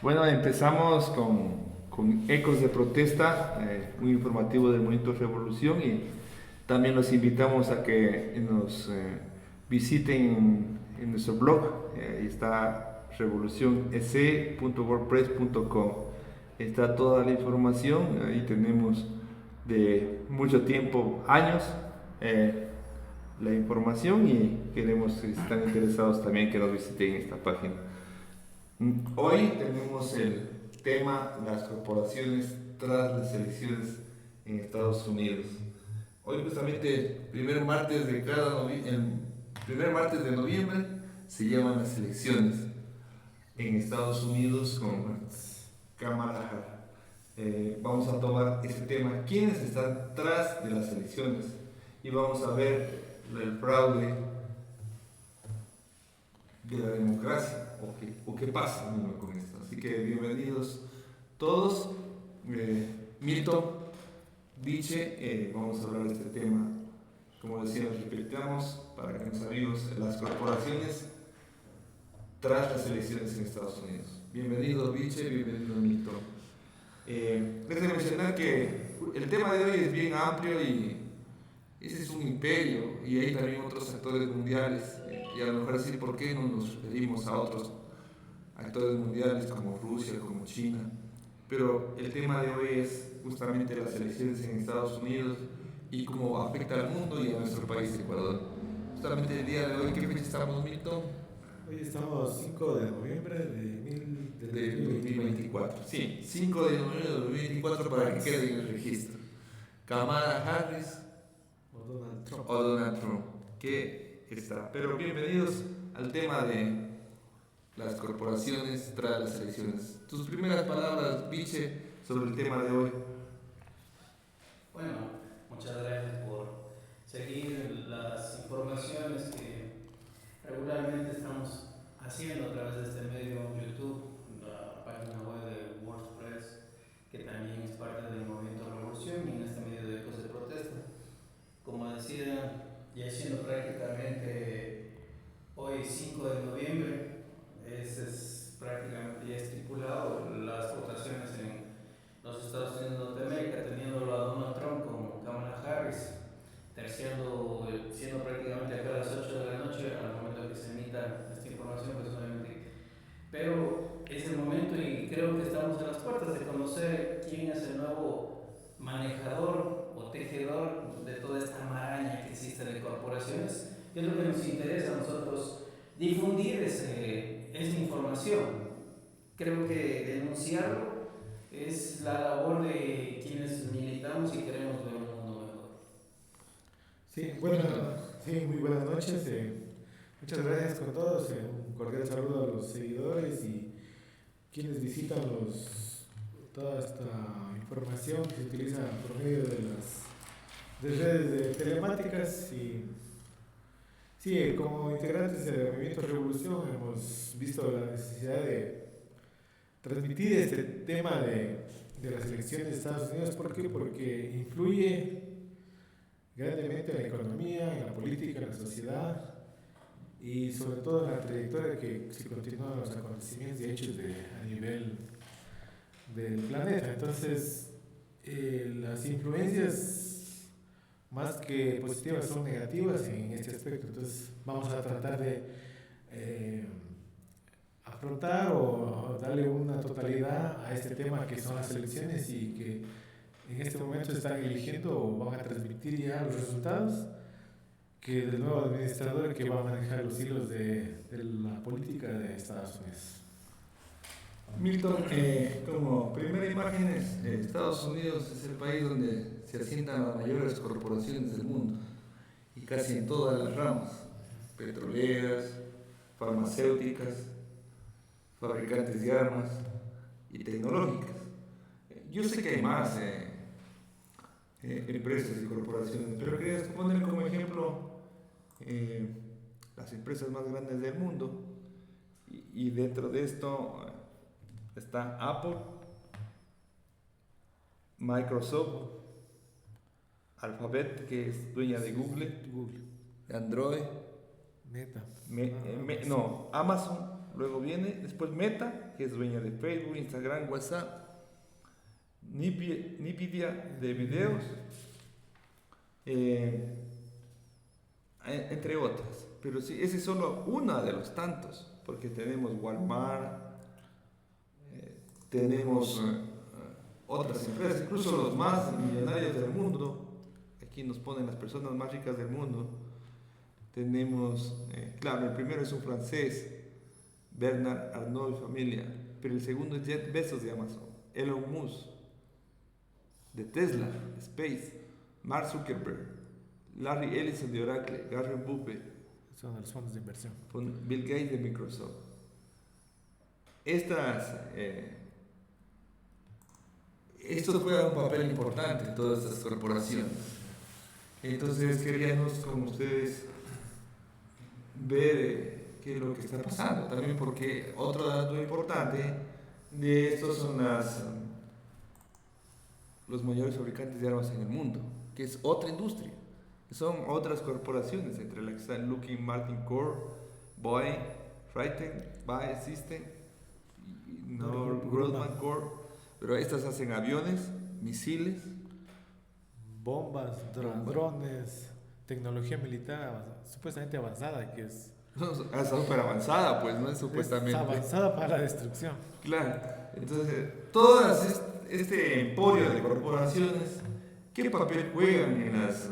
Bueno, empezamos con ecos de protesta, un informativo del Movimiento Revolución y también los invitamos a que nos visiten en nuestro blog, ahí está revolucionec.wordpress.com. Está toda la información, ahí tenemos de mucho tiempo, años, eh, la información y queremos, si están interesados también, que nos visiten esta página. Hoy tenemos el tema las corporaciones tras las elecciones en Estados Unidos. Hoy justamente el primer martes de noviembre se llaman las elecciones en Estados Unidos con Kamala Harris. Vamos a tomar ese tema, quiénes están tras de las elecciones y vamos a ver el fraude de la democracia o qué pasa con esto. Así que bienvenidos todos. Milton, Viche, vamos a hablar de este tema. Como decíamos, repitamos para que nuestros amigos, las corporaciones tras las elecciones en Estados Unidos. Bienvenido Viche, bienvenido Milton. Les de mencionar que el tema de hoy es bien amplio y ese es un imperio y hay también otros actores mundiales y a lo mejor decir por qué no nos referimos a otros actores mundiales como Rusia, como China. Pero el tema de hoy es justamente las elecciones en Estados Unidos y cómo afecta al mundo y a nuestro país, Ecuador. Justamente el día de hoy, ¿qué fecha estamos, Milton? Hoy estamos 5 de noviembre del Del 2024. 2024. Sí, 5 de noviembre de 2024 para que quede en el registro. Kamala Harris O Donald Trump. o Donald Trump. ¿Qué está? Pero bienvenidos al tema de las corporaciones tras las elecciones. Tus primeras palabras, Viche, sobre el tema de hoy. Bueno, muchas gracias por seguir las informaciones que regularmente estamos haciendo a través de este medio YouTube, la página web de WordPress, que también es parte del movimiento Revolución y en este medio de ecos de protesta. Como decía, ya siendo prácticamente hoy 5 de noviembre, es prácticamente ya estipulado las votaciones en los Estados Unidos de Norteamérica, teniéndolo a Donald Trump como Kamala Harris, siendo prácticamente acá a las 8 de la noche al momento de que se emita esta información, pues obviamente. Pero es el momento y creo que estamos en las puertas de conocer quién es el nuevo manejador o tejedor de toda esta maraña que existe de corporaciones, que es lo que nos interesa a nosotros difundir esa información. Creo que denunciarlo es la labor de quienes militamos y queremos ver un mundo mejor. Sí, muy buenas noches. Muchas gracias con todos. Un cordial saludo a los seguidores y quienes visitan toda esta información que se utiliza por medio de las redes de telemáticas. Y sí, como integrantes del Movimiento Revolución hemos visto la necesidad de transmitir este tema de las elecciones de Estados Unidos. ¿Por qué? Porque influye grandemente en la economía, en la política, en la sociedad y sobre todo en la trayectoria que se continúan los acontecimientos y hechos a nivel del planeta. Entonces, las influencias más que positivas son negativas en este aspecto. Entonces, vamos a tratar de eh, afrontar o darle una totalidad a este tema que son las elecciones y que en este momento están eligiendo o van a transmitir ya los resultados que del nuevo administrador que va a manejar los hilos de la política de Estados Unidos. Milton, como primera imagen, Estados Unidos es el país donde se asientan las mayores corporaciones del mundo y casi en todas las ramas, petroleras, farmacéuticas, fabricantes de armas y tecnológicas. Yo sé que hay más empresas y corporaciones, pero quería poner como ejemplo las empresas más grandes del mundo y dentro de esto está Apple, Microsoft, Alphabet, que es dueña de Google, Google, de Android, Meta, no, Amazon, luego viene, después Meta, que es dueña de Facebook, Instagram, WhatsApp, Nvidia de videos, entre otras. Pero sí, ese es solo una de los tantos, porque tenemos Walmart, tenemos otras empresas, incluso los más millonarios del mundo. Aquí nos ponen las personas más ricas del mundo. Tenemos, claro, el primero es un francés, Bernard Arnault y familia, pero el segundo es Jeff Bezos de Amazon, Elon Musk de Tesla, Space, Mark Zuckerberg, Larry Ellison de Oracle, Gary Buffett, son de los fondos de inversión, Bill Gates de Microsoft. Estos juegan un papel importante en todas estas corporaciones. Entonces queríamos con ustedes ver qué es lo que está pasando. También porque otro dato importante de estos son los mayores fabricantes de armas en el mundo, que es otra industria. Son otras corporaciones, entre las que están Lockheed Martin Corp, Boeing, Raytheon, BAE System, Grumman Corp. Pero estas hacen aviones, misiles, bombas, drones, tecnología militar supuestamente avanzada, que es súper avanzada, pues, ¿no? Supuestamente. Es avanzada para la destrucción. Claro. Entonces, todas este emporio de corporaciones, ¿qué papel juegan en las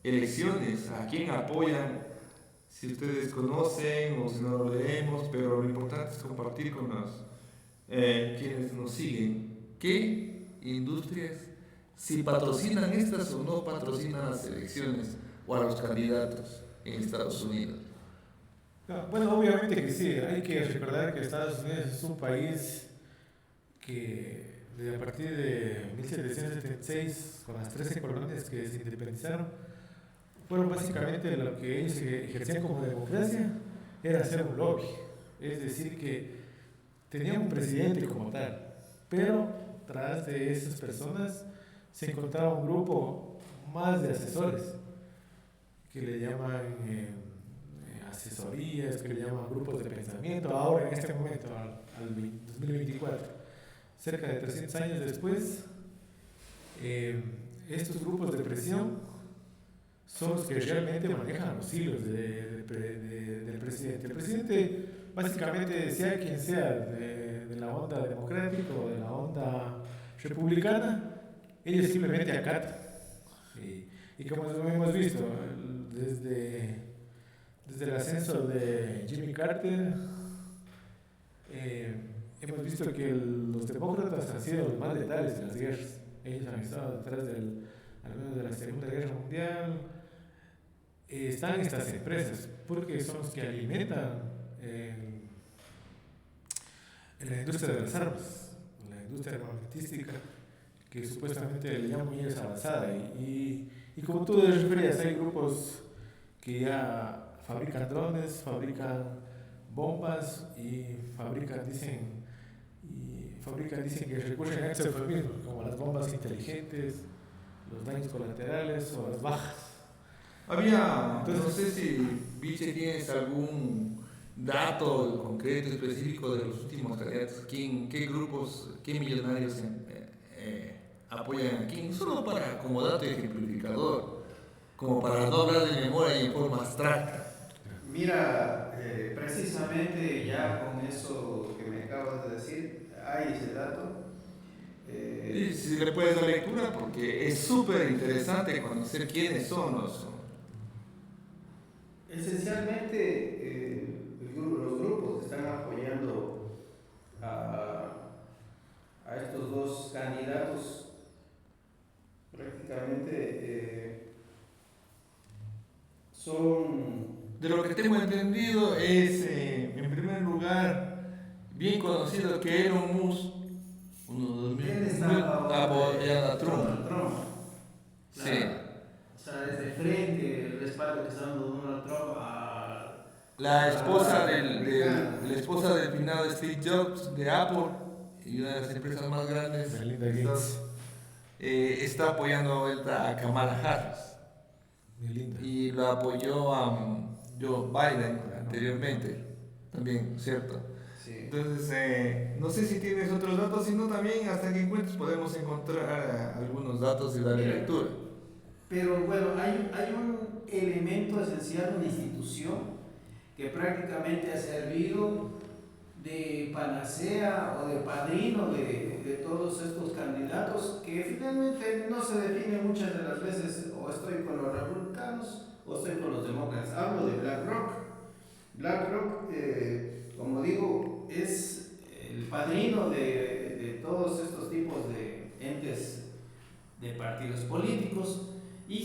elecciones? ¿A quién apoyan? Si ustedes conocen o si no lo leemos, pero lo importante es compartir con quienes nos siguen. ¿Qué industrias, si patrocinan estas o no patrocinan las elecciones o a los candidatos en Estados Unidos? Bueno, obviamente que sí. Hay que recordar que Estados Unidos es un país que a partir de 1776, con las 13 colonias que se independizaron, fueron básicamente lo que ellos ejercían como democracia, era hacer un lobby. Es decir, que tenían un presidente como tal, pero tras de esas personas se encontraba un grupo más de asesores, que le llaman asesorías, que le llaman grupos de pensamiento. Ahora, en este momento, al 2024, cerca de 300 años después, estos grupos de presión son los que realmente manejan los hilos del presidente. El presidente básicamente, sea quien sea, de la onda democrática o de la onda republicana, ellos simplemente acatan. Y como hemos visto, desde el ascenso de Jimmy Carter, hemos visto que los demócratas han sido los más letales en las guerras. Ellos han estado detrás al menos de la Segunda Guerra Mundial. Están estas empresas porque son los que alimentan la industria de las armas, la industria armamentística, que supuestamente le llaman ellos avanzada. Y como tú referías, hay grupos que ya fabrican drones, fabrican bombas y dicen que recurren a este eufemismo, como las bombas inteligentes, los daños colaterales o las bajas. Entonces, no sé si Biche tienes algún dato concreto, específico de los últimos candidatos, qué grupos, qué millonarios apoyan a quién, solo como dato ejemplificador, como para no hablar de memoria y en forma abstracta. Mira, precisamente ya con eso que me acabas de decir, hay ese dato. Y si le puedes dar lectura, porque es súper interesante conocer quiénes son los... Esencialmente, los grupos que están apoyando a estos dos candidatos prácticamente son... De lo que tengo entendido es, en primer lugar, bien conocido que Elon Musk, uno de los apoyando a Trump. Sí. O sea, desde frente, el respaldo que está dando Donald Trump a la esposa del finado Steve Jobs de Apple y una de las empresas más grandes, Melinda Gates, está apoyando a Kamala Harris. Melinda. Y lo apoyó a Joe Biden anteriormente. también, ¿cierto? Sí. Entonces, no sé si tienes otros datos, sino también hasta que encuentres podemos encontrar algunos datos y darle Mira, lectura. Pero bueno, hay un elemento esencial, una institución que prácticamente ha servido de panacea o de padrino de todos estos candidatos que finalmente no se define muchas de las veces o estoy con los republicanos o estoy con los demócratas. Hablo de BlackRock. BlackRock, como digo, es el padrino de todos estos tipos de entes de partidos políticos y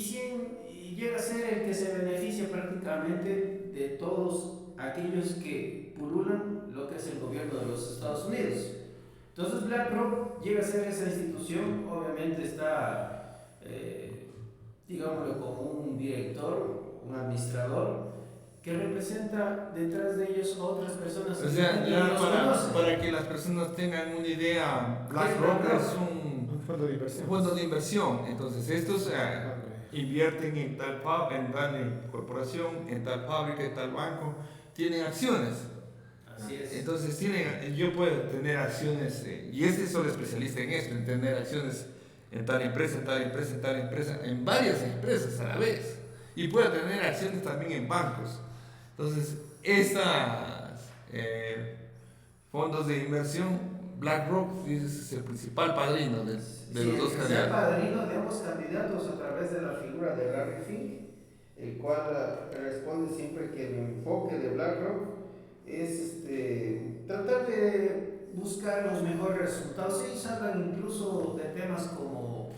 llega a ser el que se beneficia prácticamente de todos aquellos que pululan lo que es el gobierno de los Estados Unidos. Entonces BlackRock llega a ser esa institución, obviamente está, digámoslo, como un director, un administrador, que representa detrás de ellos a otras personas. O sea, ya para que las personas tengan una idea, BlackRock es un fondo de inversión. fondo de inversión. Entonces, estos invierten en tal corporación, en tal fábrica, en tal banco, tienen acciones. Así es. Entonces, yo puedo tener acciones, y son especialista en esto, en tener acciones en tal empresa, en tal empresa, en tal empresa, en varias empresas a la vez. Y puedo tener acciones también en bancos. Entonces, estos fondos de inversión, BlackRock es el principal padrino de los dos candidatos. El padrino de ambos candidatos a través de la figura de Larry Fink, el cual responde siempre que el enfoque de BlackRock es tratar de buscar los mejores resultados. Ellos hablan incluso de temas como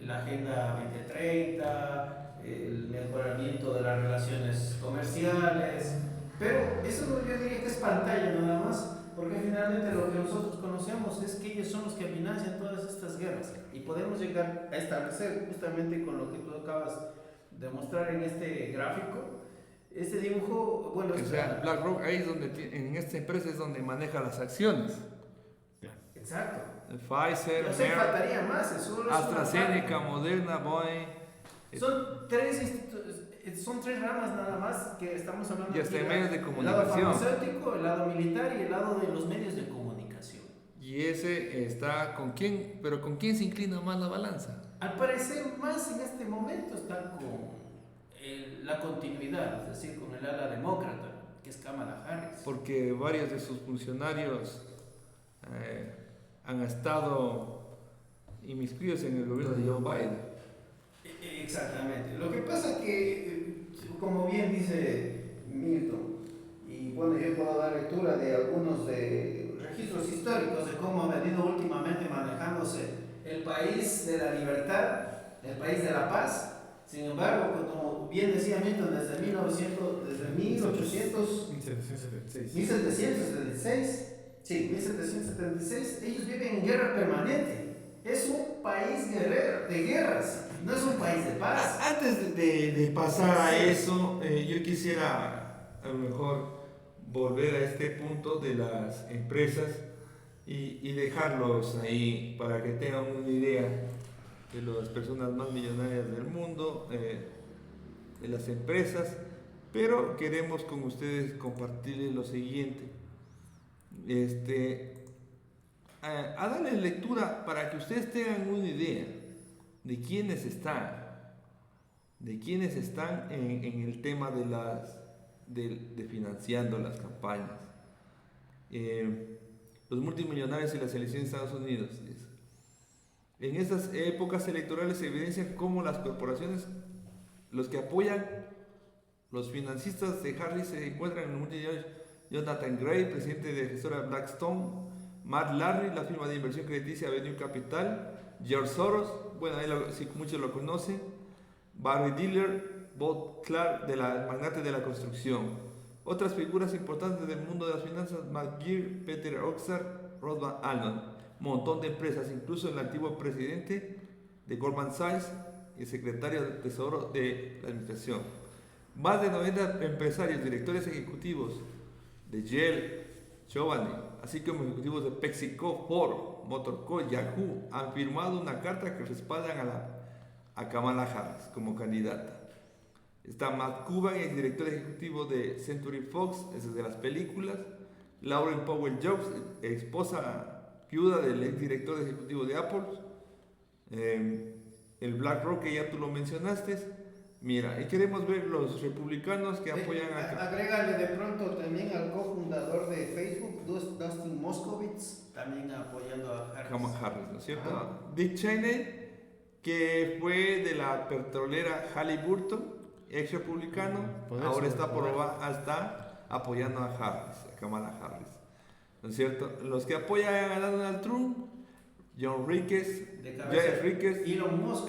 la Agenda 2030, el mejoramiento de las relaciones comerciales, pero eso yo diría que es pantalla nada más, porque finalmente lo que nosotros conocemos es que ellos son los que financian todas estas guerras y podemos llegar a establecer justamente con lo que tú acabas de mostrar en este gráfico, este dibujo, bueno, o sea, BlackRock ahí es donde, en esta empresa es donde maneja las acciones. Exacto. Pfizer, No se faltaría más, eso AstraZeneca, Moderna, Boeing. Son tres ramas nada más que estamos hablando. Y hasta en medios de El lado comunicación. farmacéutico, el lado militar y el lado de los medios de comunicación. Y ese está con quién, pero ¿con quién se inclina más la balanza? Al parecer más en este momento está con la continuidad, es decir, con el ala demócrata, que es Kamala Harris. Porque varios de sus funcionarios han estado inmiscuidos en el gobierno de Joe Biden. Exactamente. Lo que pasa es que, como bien dice Milton, y bueno, yo puedo dar lectura de algunos de registros históricos de cómo ha venido últimamente manejándose el país de la libertad, el país de la paz. Sin embargo, como bien decía Milton, desde 1776, ellos viven en guerra permanente. Es un país guerrero, de guerras, no es un país de paz. Antes de pasar a eso, yo quisiera a lo mejor volver a este punto de las empresas y dejarlos ahí para que tengan una idea de las personas más millonarias del mundo, de las empresas, pero queremos con ustedes compartirles lo siguiente. A darles lectura para que ustedes tengan una idea de quiénes están en el tema de financiando las campañas. Los multimillonarios y las elecciones de Estados Unidos. En estas épocas electorales se evidencia cómo las corporaciones, los que apoyan, los financistas de Harris se encuentran en el multimillonario Jonathan Gray, presidente de gestora Blackstone, Matt Larry, la firma de inversión crediticia Avenue Capital, George Soros, bueno, ahí si muchos lo conocen, Barry Diller, Bob Clark, el magnate de la construcción. Otras figuras importantes del mundo de las finanzas, Matt Gear, Peter Oxar, Rod Van Allen, montón de empresas, incluso el antiguo presidente de Goldman Sachs y secretario del Tesoro de la administración. Más de 90 empresarios, directores ejecutivos de Shell, Giovanni, así como ejecutivos de PepsiCo, Ford, Motorco, Yahoo, han firmado una carta que respaldan a Kamala Harris como candidata. Está Matt Cuban, el director ejecutivo de Century Fox, ese es de las películas. Lauren Powell Jobs, esposa viuda del exdirector ejecutivo de Apple. El BlackRock, que ya tú lo mencionaste. Mira, y queremos ver los republicanos que apoyan a... Agrégale de pronto también al cofundador de Facebook, Dustin Moskovitz, también apoyando a Harris. Kamala Harris, ¿no es cierto? Ajá. Dick Cheney, que fue de la petrolera Halliburton, ex republicano, ahora está apoyando a Harris, a Kamala Harris, ¿no es cierto? Los que apoyan a Donald Trump, John Rickes, Jeff Rickes, Elon Musk,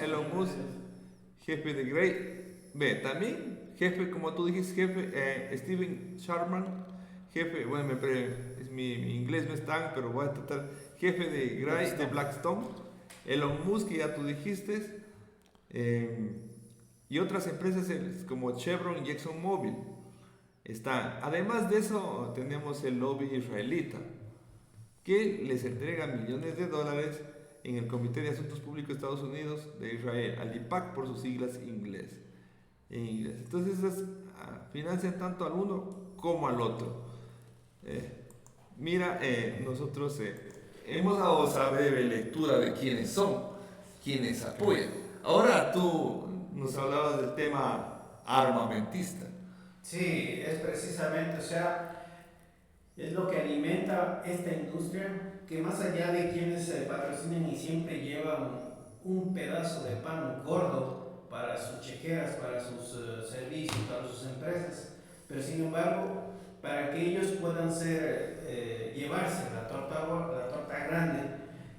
jefe de Gray. Ve, también, jefe, como tú dijiste, jefe, Steven Sharman, jefe, bueno, mi inglés no es tan, pero voy a tratar, jefe de Gray, de Blackstone, Elon Musk, que ya tú dijiste, y otras empresas como Chevron y ExxonMobil están. Además de eso, tenemos el lobby israelita, que les entrega millones de dólares en el Comité de Asuntos Públicos de Estados Unidos de Israel, al IPAC por sus siglas en inglés. Entonces financian tanto al uno como al otro. Nosotros hemos dado breve lectura de quiénes son, quiénes apoyan. Ahora tú nos hablabas del tema armamentista. Sí, es precisamente, o sea, es lo que alimenta esta industria, que más allá de quienes se patrocinan y siempre llevan un pedazo de pan gordo para sus chequeras, para sus servicios, para sus empresas, pero sin embargo, para que ellos puedan llevarse la torta grande,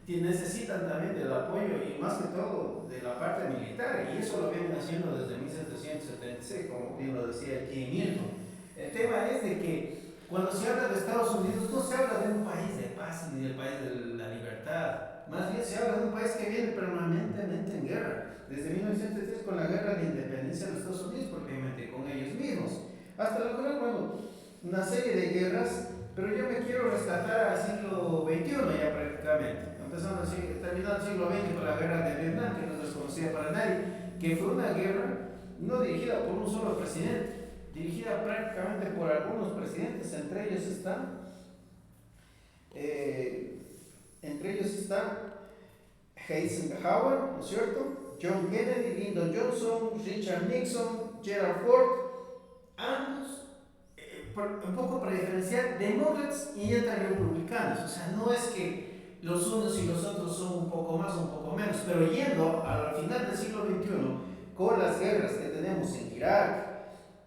necesitan también del apoyo y más que todo de la parte militar, y eso lo vienen haciendo desde 1776, como bien lo decía aquí Milton. El tema es de que cuando se habla de Estados Unidos no se habla de un país de paz ni del país de la libertad, más bien se habla de un país que viene permanentemente en guerra, desde 1910 con la guerra de independencia de los Estados Unidos, propiamente con ellos mismos, hasta lograr, una serie de guerras, pero yo me quiero rescatar al siglo XXI ya prácticamente, terminando el siglo XX con la guerra de Vietnam, que no es desconocida para nadie, que fue una guerra no dirigida por un solo presidente, dirigida prácticamente por algunos presidentes, entre ellos están Eisenhower, ¿no es cierto?, John Kennedy, Lyndon Johnson, Richard Nixon, Gerald Ford, ambos, un poco para diferenciar, demócratas y republicanos. O sea, no es que los unos y los otros son un poco más o un poco menos, pero yendo al final del siglo XXI, con las guerras que tenemos en Irak,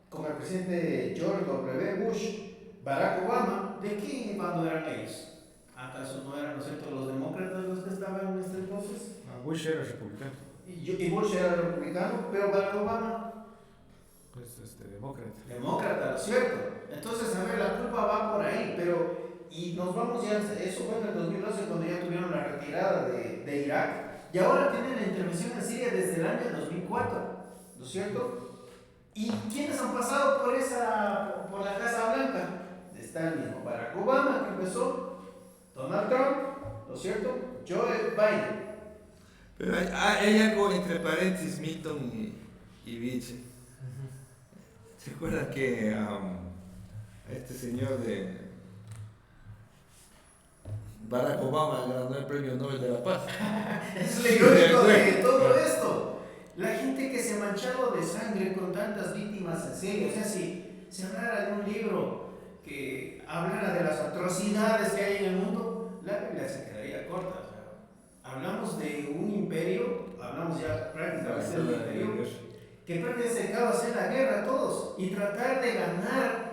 con el presidente George W. Bush, Barack Obama, ¿de qué bando eran ellos? ¿Acaso no eran, ¿no es cierto?, los demócratas los que estaban en este entonces? Bush era republicano. Y Bush era republicano, pero Barack Obama, pues demócrata. Demócrata, ¿cierto? Entonces, a ver, la culpa va por ahí, y nos vamos ya, eso fue en el 2012 cuando ya tuvieron la retirada de Irak, y ahora tienen la intervención en Siria desde el año 2004, ¿no es cierto? ¿Y quiénes han pasado por la Casa Blanca? Está el mismo Barack Obama que empezó, Donald Trump, ¿no es cierto?, Joe Biden. Pero hay algo entre paréntesis, Milton y Vichy. ¿Se acuerdan que este señor de Barack Obama ganó el premio Nobel de la Paz? Es lo irónico de todo esto. La gente que se ha manchado de sangre con tantas víctimas en serio. O sea, si se hablara de un libro que hablara de las atrocidades que hay en el mundo, la Biblia se quedaría corta. O sea, hablamos de un imperio, hablamos ya prácticamente del imperio, que prácticamente se dedicaba a hacer la guerra a todos y tratar de ganar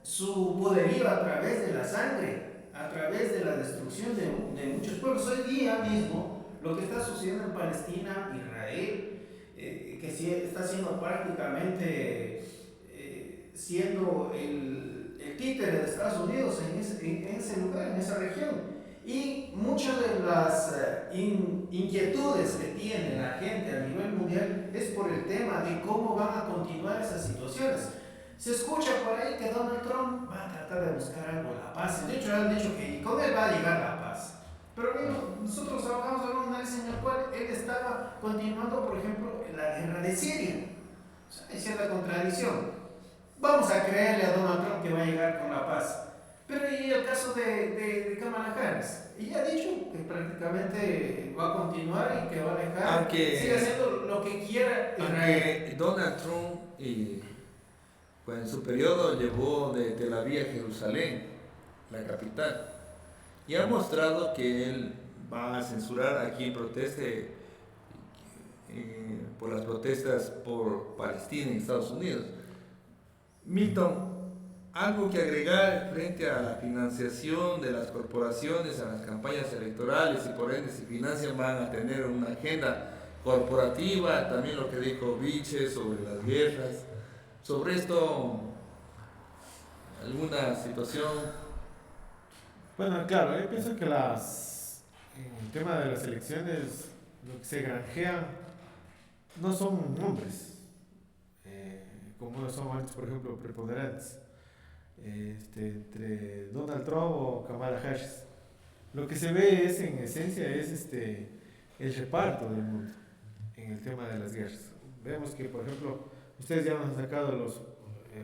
su poderío a través de la sangre, a través de la destrucción de muchos pueblos. Hoy día mismo, lo que está sucediendo en Palestina, Israel, que está siendo prácticamente siendo el títere de Estados Unidos en ese lugar, en esa región. Y muchas de las inquietudes que tiene la gente a nivel mundial es por el tema de cómo van a continuar esas situaciones. Se escucha por ahí que Donald Trump va a tratar de buscar algo, la paz. De hecho, han dicho que con él va a llegar la paz. Pero bueno, nosotros acabamos de ver un análisis en el cual él estaba continuando, por ejemplo, la guerra de Siria. O hay cierta contradicción. Vamos a creerle a Donald Trump que va a llegar con la paz. Pero y el caso de Kamala Harris, ella ha dicho que prácticamente va a continuar y que va a dejar que siga haciendo lo que quiera Israel. Donald Trump pues en su periodo llevó de Tel Aviv a Jerusalén, la capital, y ha mostrado que él va a censurar a quien proteste por las protestas por Palestina y Estados Unidos. Milton, algo que agregar frente a la financiación de las corporaciones a las campañas electorales y por ende si financian van a tener una agenda corporativa, también lo que dijo Viche sobre las guerras, sobre esto, alguna situación. Bueno, claro, yo pienso que en el tema de las elecciones, lo que se granjean no son nombres, como lo son antes, por ejemplo, preponderantes, entre Donald Trump o Kamala Harris. Lo que se ve es, en esencia, es el reparto del mundo en el tema de las guerras. Vemos que, por ejemplo, ustedes ya han sacado los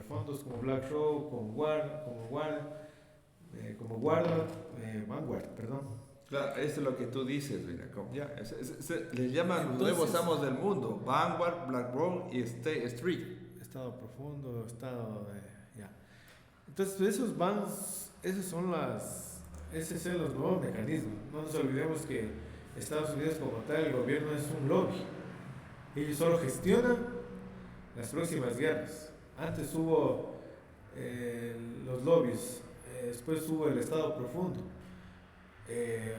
fondos como BlackRock, Vanguard, perdón. Claro, eso es lo que tú dices, mira, ya, les llaman los nuevos amos del mundo, Vanguard, BlackRock y State Street. Estado profundo, ya. Entonces esos son los nuevos mecanismos. No nos olvidemos que Estados Unidos como tal, el gobierno es un lobby. Ellos solo gestionan las próximas guerras. Antes hubo los lobbies, después hubo el Estado profundo.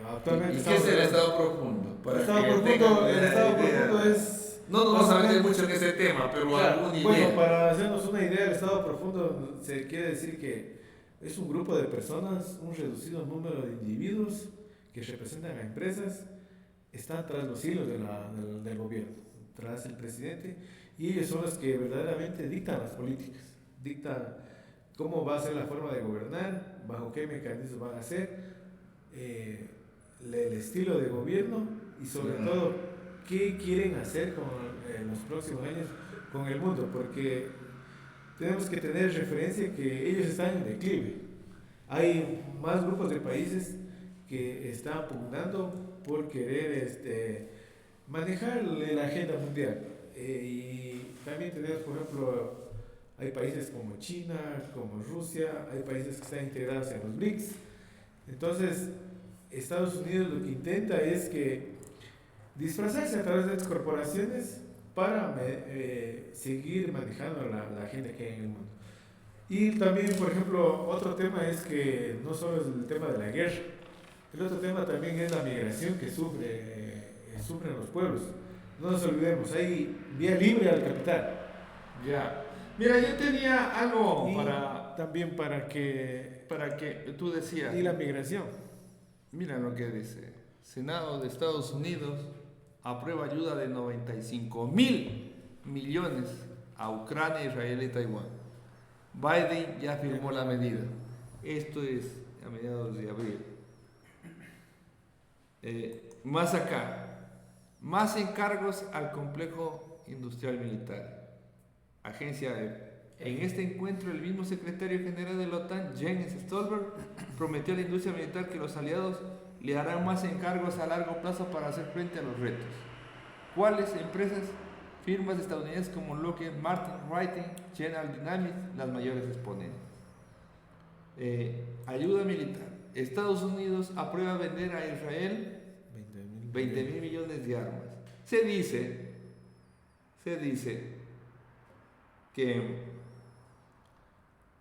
Actualmente ¿Y qué es el Estado profundo? El Estado profundo es... No nos vamos a meter mucho en ese tema, pero claro, alguna idea. Bueno, para hacernos una idea, el Estado profundo se quiere decir que es un grupo de personas, un reducido número de individuos que representan a empresas, están tras los hilos del gobierno, tras el presidente, y ellos son los que verdaderamente dictan las políticas, dictan cómo va a ser la forma de gobernar, bajo qué mecanismos van a ser, el estilo de gobierno y sobre todo qué quieren hacer en los próximos años con el mundo, porque tenemos que tener referencia que ellos están en declive. Hay más grupos de países que están pugnando por querer manejar la agenda mundial. Y también tenemos, por ejemplo, hay países como China, como Rusia, hay países que están integrados en los BRICS. Entonces, Estados Unidos lo que intenta es que disfrazarse a través de estas corporaciones para seguir manejando la agenda que hay en el mundo. Y también, por ejemplo, otro tema es que no solo es el tema de la guerra, el otro tema también es la migración que sufren los pueblos. No nos olvidemos, hay vía libre al capital. Ya. Mira, yo tenía algo también para que tú decías. Y la migración. Mira lo que dice. Senado de Estados Unidos aprueba ayuda de 95.000 millones a Ucrania, Israel y Taiwán. Biden ya firmó la medida. Esto es a mediados de abril. Más acá. Más encargos al complejo industrial militar. Agencia EFE. En este encuentro, el mismo secretario general de la OTAN, Jens Stoltenberg, prometió a la industria militar que los aliados le harán más encargos a largo plazo para hacer frente a los retos. ¿Cuáles empresas? Firmas estadounidenses como Lockheed Martin, Raytheon, General Dynamics, las mayores exponentes. Ayuda militar. Estados Unidos aprueba vender a Israel 20.000 millones de armas. Se dice que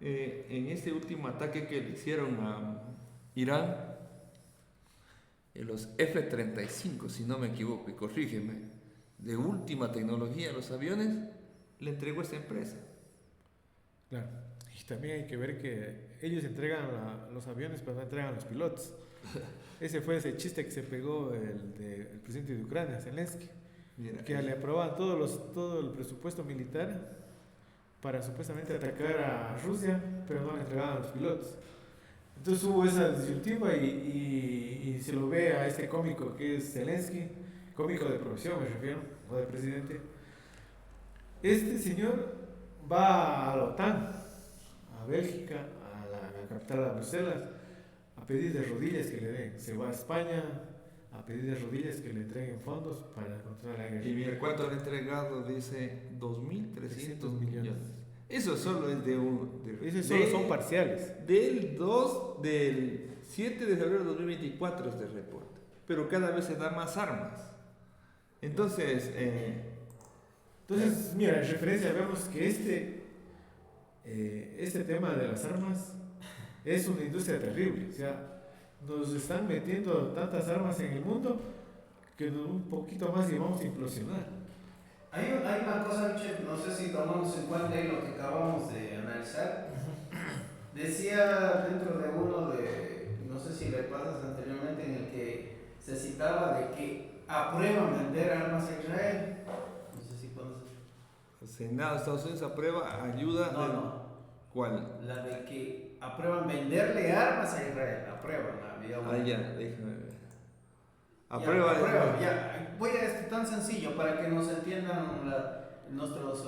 en este último ataque que le hicieron a Irán, los F-35, si no me equivoco, y corrígeme, de última tecnología, los aviones, le entregó esta empresa. Claro, y también hay que ver que ellos entregan los aviones, pero no entregan los pilotos. Ese fue ese chiste que se pegó el presidente de Ucrania, Zelensky, que le aprobaban todo el presupuesto militar para supuestamente atacar a Rusia, pero no le entregaban los pilotos. Entonces hubo esa disyuntiva y se lo ve a este cómico que es Zelensky, cómico de profesión me refiero, no de presidente, Este señor va a la OTAN, a Bélgica, a la capital, a Bruselas, a pedir de rodillas que le den. Se va a España a pedir de rodillas que le entreguen fondos para controlar la guerra. Y mira, ¿cuánto han entregado? Dice 2.300 millones. Eso solo es de un... Esos solo son parciales. Del 7 de febrero de 2024 este reporte. Pero cada vez se dan más armas. Entonces, mira, en referencia vemos que este tema de las armas es una industria terrible. O sea, nos están metiendo tantas armas en el mundo que un poquito más y vamos a implosionar. Hay una cosa, Michel, no sé si tomamos en cuenta ahí lo que acabamos de analizar. Decía dentro de uno de, no sé si le pasas anteriormente, en el que se citaba de que aprueban vender armas a Israel. No sé si conoces. el Senado de Estados Unidos aprueba ayuda. No. ¿Cuál? La de que aprueban venderle armas a Israel. Aprueban, había una. Ya, déjame ver. Aprueba. Ya. Voy a esto tan sencillo para que nos entiendan nuestros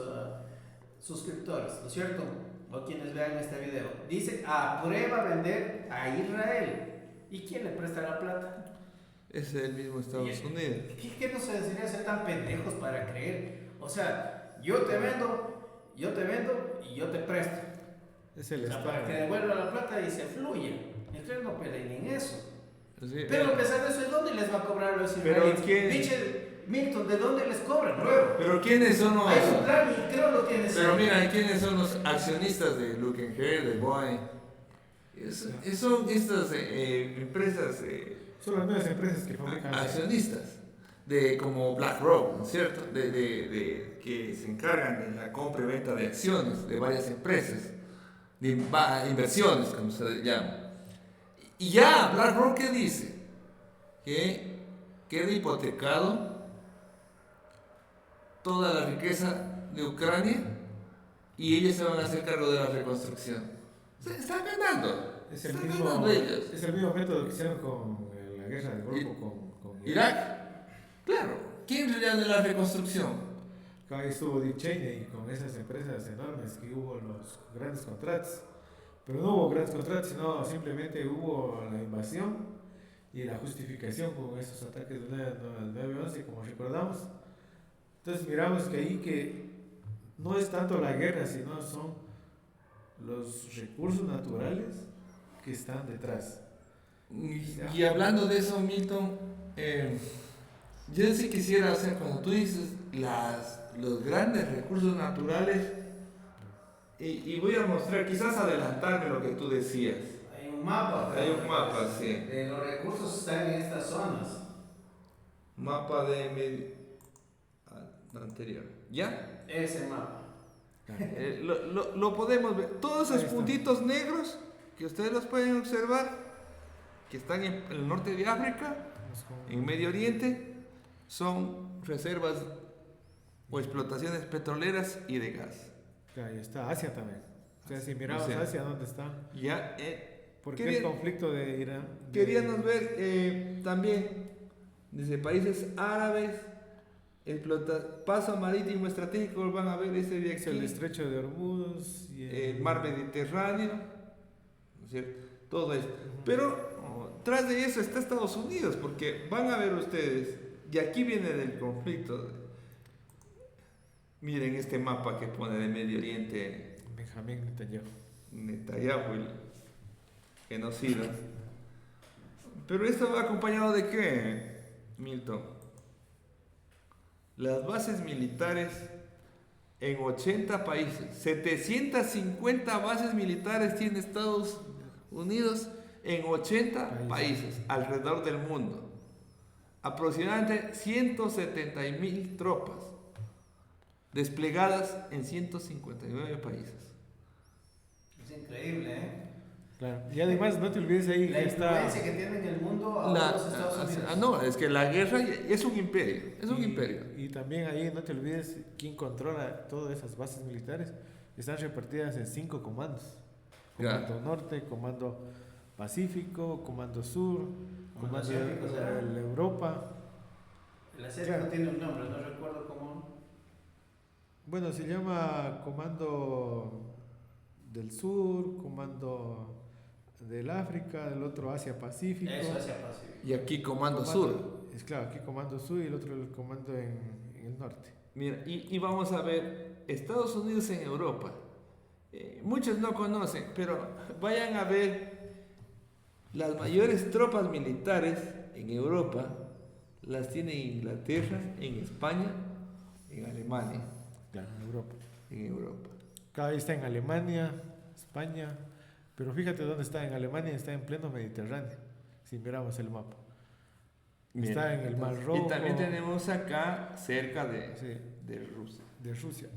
suscriptores, ¿no es cierto? O quienes vean este video. Dice, aprueba vender a Israel. ¿Y quién le presta la plata? Es el mismo Estados Unidos. ¿Qué nos enseñaría a ser tan pendejos para creer? O sea, yo te vendo y yo te presto. Es el Estado. Para que devuelva la plata y se fluya. Entonces no peleen en eso. Sí, pero a pesar de eso, ¿de dónde les va a cobrar los israelíes? Milton, ¿de dónde les cobran luego? Pero ¿quiénes son los...? Hay un plan y creo lo tienes. Pero mira, ¿quiénes son los accionistas de Luckenherr, de Boeing? Son estas empresas... son las nuevas empresas que fabrican... accionistas, como BlackRock, ¿no es cierto? Que se encargan de la compra y venta de acciones de varias empresas, de inversiones, como se llama. Y ya, BlackRock, ¿qué dice? Que queda hipotecado toda la riqueza de Ucrania y ellos se van a hacer cargo de la reconstrucción. Se están ganando. Es el mismo método que hicieron con la guerra del Golfo con Irak. Claro. ¿Quién realiza la reconstrucción? Acá estuvo Dick Cheney con esas empresas enormes que hubo los grandes contratos. Pero no hubo grandes contratos, sino simplemente hubo la invasión y la justificación con esos ataques del 9/11, como recordamos. Entonces miramos que ahí que no es tanto la guerra, sino son los recursos naturales que están detrás. Y hablando de eso, Milton, yo sí quisiera hacer, cuando tú dices los grandes recursos naturales, y voy a mostrar, quizás adelantarme lo que tú decías. Hay un mapa. Sí. De los recursos están en estas zonas. Mapa anterior. ¿Ya? Ese mapa. Lo podemos ver. Todos esos puntitos negros que ustedes los pueden observar, que están en el norte de África, en Medio Oriente, son reservas o explotaciones petroleras y de gas. Ahí está Asia también. O sea, si miramos Asia, ¿dónde está? Ya. ¿Por qué el conflicto de Irán? Queríamos ver también desde países árabes, paso marítimo estratégico, van a ver ese de aquí. El estrecho de Hormuz y el mar Mediterráneo, ¿no es cierto? Todo eso. Pero tras de eso está Estados Unidos, porque van a ver ustedes, y aquí viene del conflicto. Miren este mapa que pone de Medio Oriente Benjamín Netanyahu, el genocida. Pero esto va acompañado de ¿qué, Milton? Las bases militares en 80 países. 750 bases militares tiene Estados Unidos en 80 países alrededor del mundo. Aproximadamente 170,000 tropas desplegadas en 159 países. Es increíble, ¿eh? Claro. Y además no te olvides ahí la que influencia que tiene en el mundo a los Estados Unidos. No, es que la guerra es un imperio, imperio. Y también ahí no te olvides quién controla todas esas bases militares. Están repartidas en 5 comandos. Comando Norte, Comando Pacífico, Comando Sur, Comando de Europa. El asiático tiene un nombre, no recuerdo cómo. Bueno, se llama Comando del Sur, Comando del África, el otro Asia-Pacífico. Eso, Asia-Pacífico. Y aquí Comando Sur. Es claro, aquí Comando Sur y el otro el Comando en el norte. Mira, y vamos a ver Estados Unidos en Europa. Muchos no conocen, pero vayan a ver las mayores tropas militares en Europa. Las tiene en Inglaterra, en España, en Alemania. Claro, en Europa. En Europa. Cada vez está en Alemania, España, pero fíjate dónde está en Alemania, está en pleno Mediterráneo, si miramos el mapa. Está en el Mar Rojo. Y también tenemos acá cerca Sí, de Rusia. de Rusia.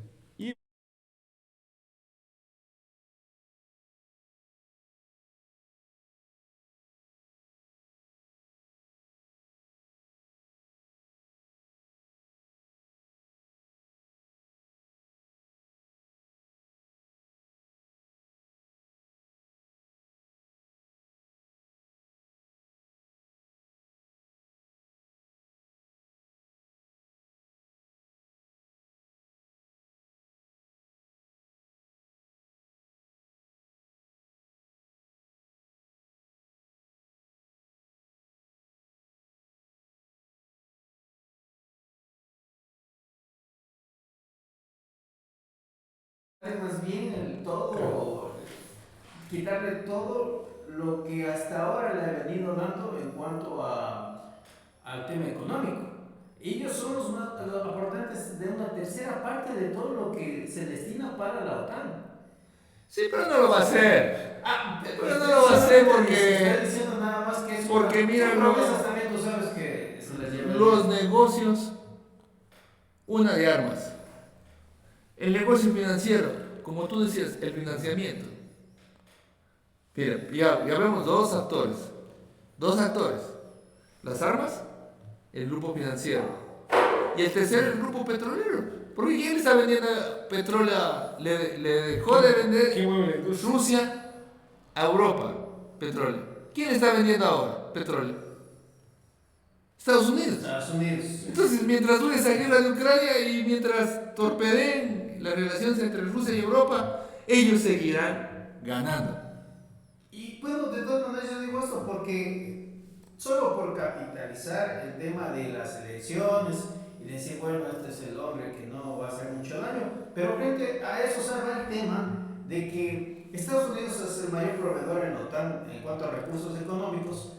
Más bien quitarle todo lo que hasta ahora le ha venido dando en cuanto al tema económico. Ellos son los aportantes de una tercera parte de todo lo que se destina para la OTAN. Sí, pero no lo va a hacer. Pero no lo va a hacer porque... Está diciendo nada más que eso. Porque mira, también tú sabes que se les lleva los negocios, una de armas. El negocio financiero, como tú decías, el financiamiento. Mira, ya vemos dos actores. Las armas, el grupo financiero. Y el tercero, el grupo petrolero. Porque ¿quién le está vendiendo petróleo? Le dejó de vender Rusia a Europa petróleo. ¿Quién le está vendiendo ahora petróleo? Estados Unidos. Entonces, mientras dure esa guerra de Ucrania y mientras torpedeen las relaciones entre Rusia y Europa, ellos seguirán ganando. Y bueno, de todas maneras yo digo esto porque solo por capitalizar el tema de las elecciones y decir, bueno, este es el hombre que no va a hacer mucho daño, pero frente a eso salva el tema de que Estados Unidos es el mayor proveedor en la OTAN en cuanto a recursos económicos,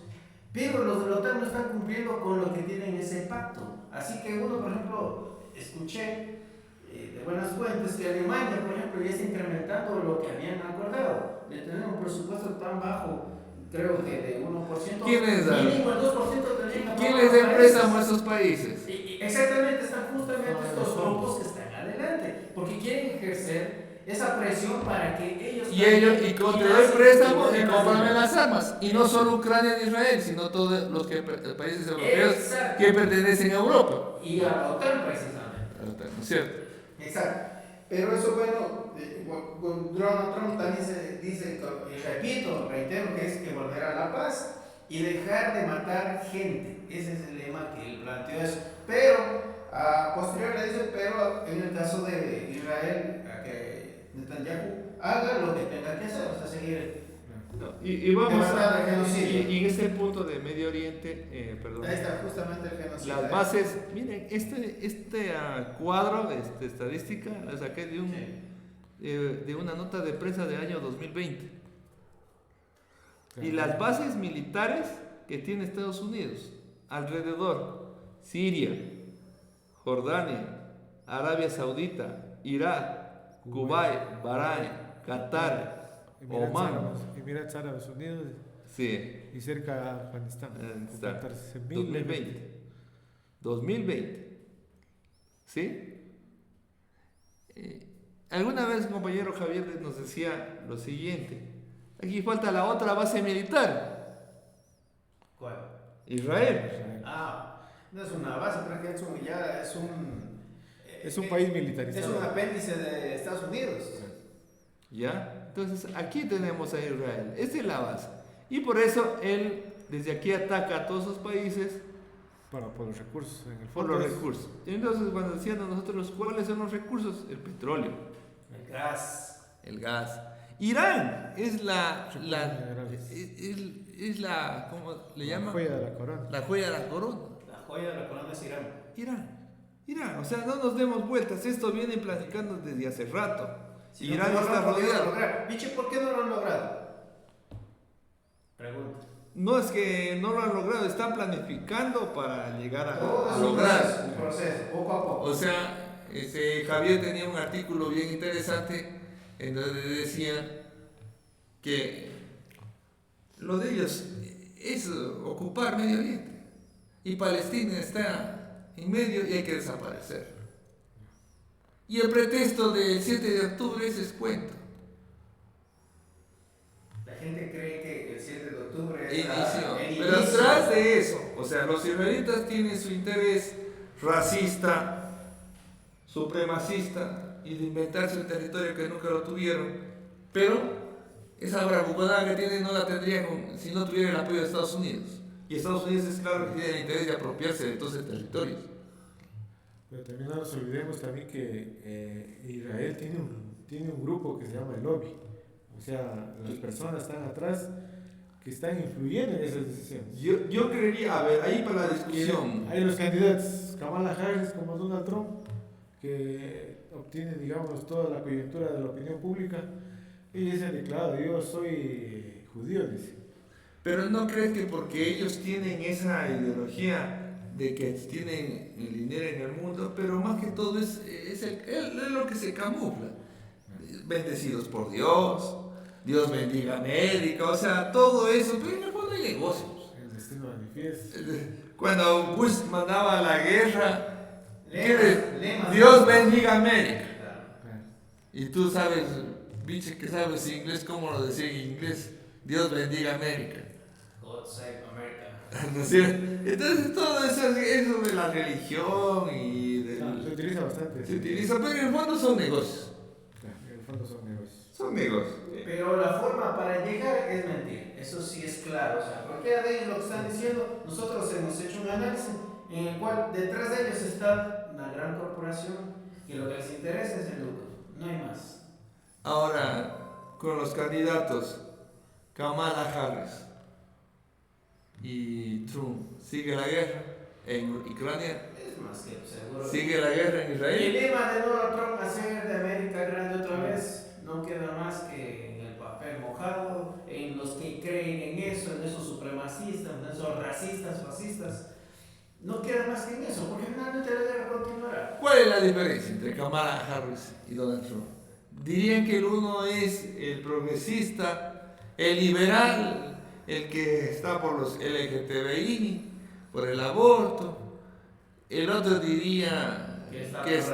pero los de la OTAN no están cumpliendo con lo que tienen ese pacto. Así que uno, por ejemplo, escuché de buenas fuentes que Alemania, por ejemplo, ya está incrementando lo que habían acordado, de tener un presupuesto tan bajo, creo que de 1%. ¿Quién les da? Mínimo el 2% tendrían que ¿Quién les da préstamo a esos países? Exactamente, están justamente estos grupos que están adelante, porque quieren ejercer esa presión para que ellos... Y con te doy préstamo y cómprame las armas. Y no solo Ucrania y Israel, sino todos los países europeos que pertenecen a Europa. Y a la OTAN precisamente. A la OTAN, ¿no es cierto? Exacto. Pero eso, bueno, Donald Trump también se dice, y repito, reitero, que es que volver a la paz y dejar de matar gente. Ese es el lema que él planteó eso. Pero, posterior le dice, pero en el caso de Israel, a que Netanyahu haga lo que tenga que hacer, o sea, seguir. No, y vamos a genocidio. Y en este punto de Medio Oriente, perdón. Ahí está justamente el genocidio. Las bases, miren, este cuadro de estadística lo saqué de una nota de prensa del año 2020. Y las bases militares que tiene Estados Unidos alrededor: Siria, Jordania, Arabia Saudita, Irak, Kuwait, Bahrein, Qatar, Oman, Emiratos Árabes Unidos, sí, y cerca de Afganistán. 2020. ¿Sí? Alguna vez, compañero Javier nos decía lo siguiente: aquí falta la otra base militar. ¿Cuál? Israel. No es una base, prácticamente es un país militarizado. Es un apéndice de Estados Unidos. ¿Ya? Entonces, aquí tenemos a Israel. Esta es la base. Y por eso él, desde aquí, ataca a todos esos países por los recursos, en el por fondo. los recursos. Y entonces, cuando decíamos nosotros, ¿cuáles son los recursos? El petróleo, El gas. el gas. Irán es ¿cómo le llaman? La joya de la corona. La joya de la corona. La joya de la corona es Irán. Irán, o sea, no nos demos vueltas, esto viene platicando desde hace rato. Si Irán no está lo han podido rodeado. lograr. Biche, ¿por qué no lo han logrado? Pregunta. No es que no lo han logrado, están planificando para llegar a Todo es lograr. un proceso, poco a poco. O sea, Javier tenía un artículo bien interesante en donde decía que lo de ellos es ocupar Medio Oriente y Palestina está en medio y hay que desaparecer. Y el pretexto del 7 de octubre es cuento. La gente cree que el 7 de octubre es Inicio. el Pero inicio. atrás de eso, o sea, los israelitas tienen su interés racista, supremacista y de inventarse un territorio que nunca lo tuvieron. Pero esa bravuconada que tienen no la tendrían si no tuviera el apoyo de Estados Unidos. Y Estados Unidos es claro que tiene el interés de apropiarse de todos esos territorios. Pero también no nos olvidemos también que Israel tiene un grupo que se llama el lobby. O sea, las personas están atrás que están influyendo en esas decisiones. Yo creería, a ver, ahí para la discusión. Hay los candidatos, Kamala Harris como Donald Trump, que obtienen, digamos, toda la coyuntura de la opinión pública. Ellos dicen, declarado, yo soy judío, dice. Pero ¿no crees que porque ellos tienen esa ideología de que tienen el dinero en el mundo, pero más que todo es lo que se camufla? Bendecidos por Dios, Dios bendiga América, o sea, todo eso, pero en el fondo hay negocios. El destino manifiesto. Cuando Bush mandaba la guerra, Lemas. Dios bendiga América. Claro. Y tú sabes, biche que sabes inglés, ¿cómo lo decía en inglés? Dios bendiga América. God save America. ¿No es cierto? Entonces todo eso de la religión y Se utiliza bastante. se utiliza, pero en el fondo son negocios. Claro, en el fondo son negocios. Son negocios. Pero la forma para llegar es mentir, eso sí es claro. O sea, cualquiera de ellos lo que están diciendo, nosotros hemos hecho un análisis en el cual detrás de ellos está una gran corporación y lo que les interesa es el lucro, no hay más. Ahora, con los candidatos Kamala Harris y Trump, ¿sigue la guerra en Ucrania? Es más que seguro. ¿Sigue la guerra en El Israel? lema de Donald Trump, hacer de América grande otra vez, no queda más que en el papel mojado, en los que creen en eso, en esos supremacistas, en esos racistas, fascistas. No queda más que en eso, porque finalmente la guerra continuará. ¿Cuál es la diferencia entre Kamala Harris y Donald Trump? Dirían que el uno es el progresista, el liberal, el que está por los LGTBI, por el aborto. El otro diría que es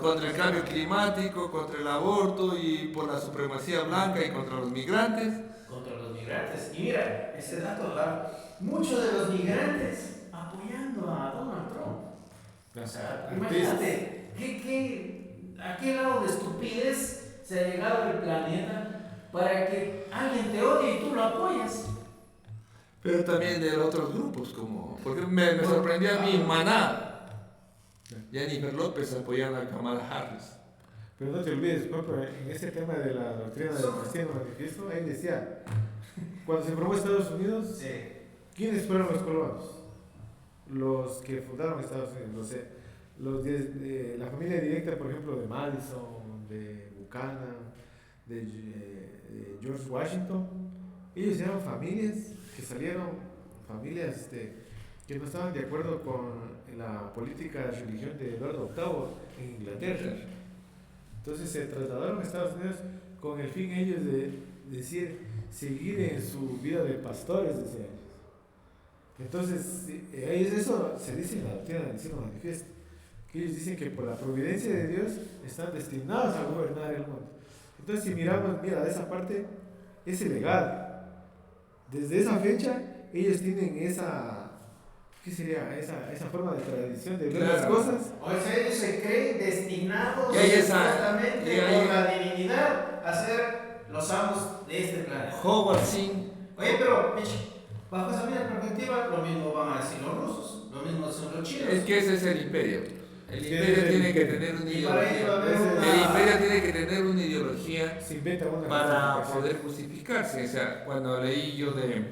contra el cambio climático, contra el aborto y por la supremacía blanca y contra los migrantes. Contra los migrantes. Y mira, ese dato da muchos de los migrantes apoyando a Donald Trump. O sea, imagínate, ¿a qué lado de estupidez se ha llegado el planeta para que alguien te odie y tú lo apoyas? Pero también de otros grupos, como porque me sorprendió a mí Maná. Jennifer López apoyando a Kamala Harris. Pero no te olvides, por ejemplo, en ese tema de la doctrina del destino manifiesto, ahí decía, cuando se formó Estados Unidos, Sí. ¿quiénes fueron los colonos? Los que fundaron Estados Unidos, la familia directa, por ejemplo, de Madison, de Buchanan, de George Washington. Ellos eran familias que salieron, familias que no estaban de acuerdo con la política de religión de Eduardo VIII en Inglaterra. Entonces se trasladaron a Estados Unidos con el fin ellos de seguir en su vida de pastores, decían ellos. Entonces, eso se dice en la doctrina del destino manifiesto, que ellos dicen que por la providencia de Dios están destinados a gobernar el mundo. Entonces, si miramos, de esa parte, ese legado. Desde esa fecha, ellos tienen esa, ¿qué sería? Esa forma de tradición de ver las cosas. O sea, ellos se creen destinados exactamente por la divinidad a ser los amos de este planeta. Howard Zinn. Oye, pero, bajo esa misma perspectiva, lo mismo van a decir los rusos, lo mismo son los chinos. Es que ese es el imperio. El imperio tiene que tener una Y para ello va a ideología. haber una- El imperio tiene que tener una ideología Se inventa una para justificación. poder justificarse. O sea, cuando leí yo de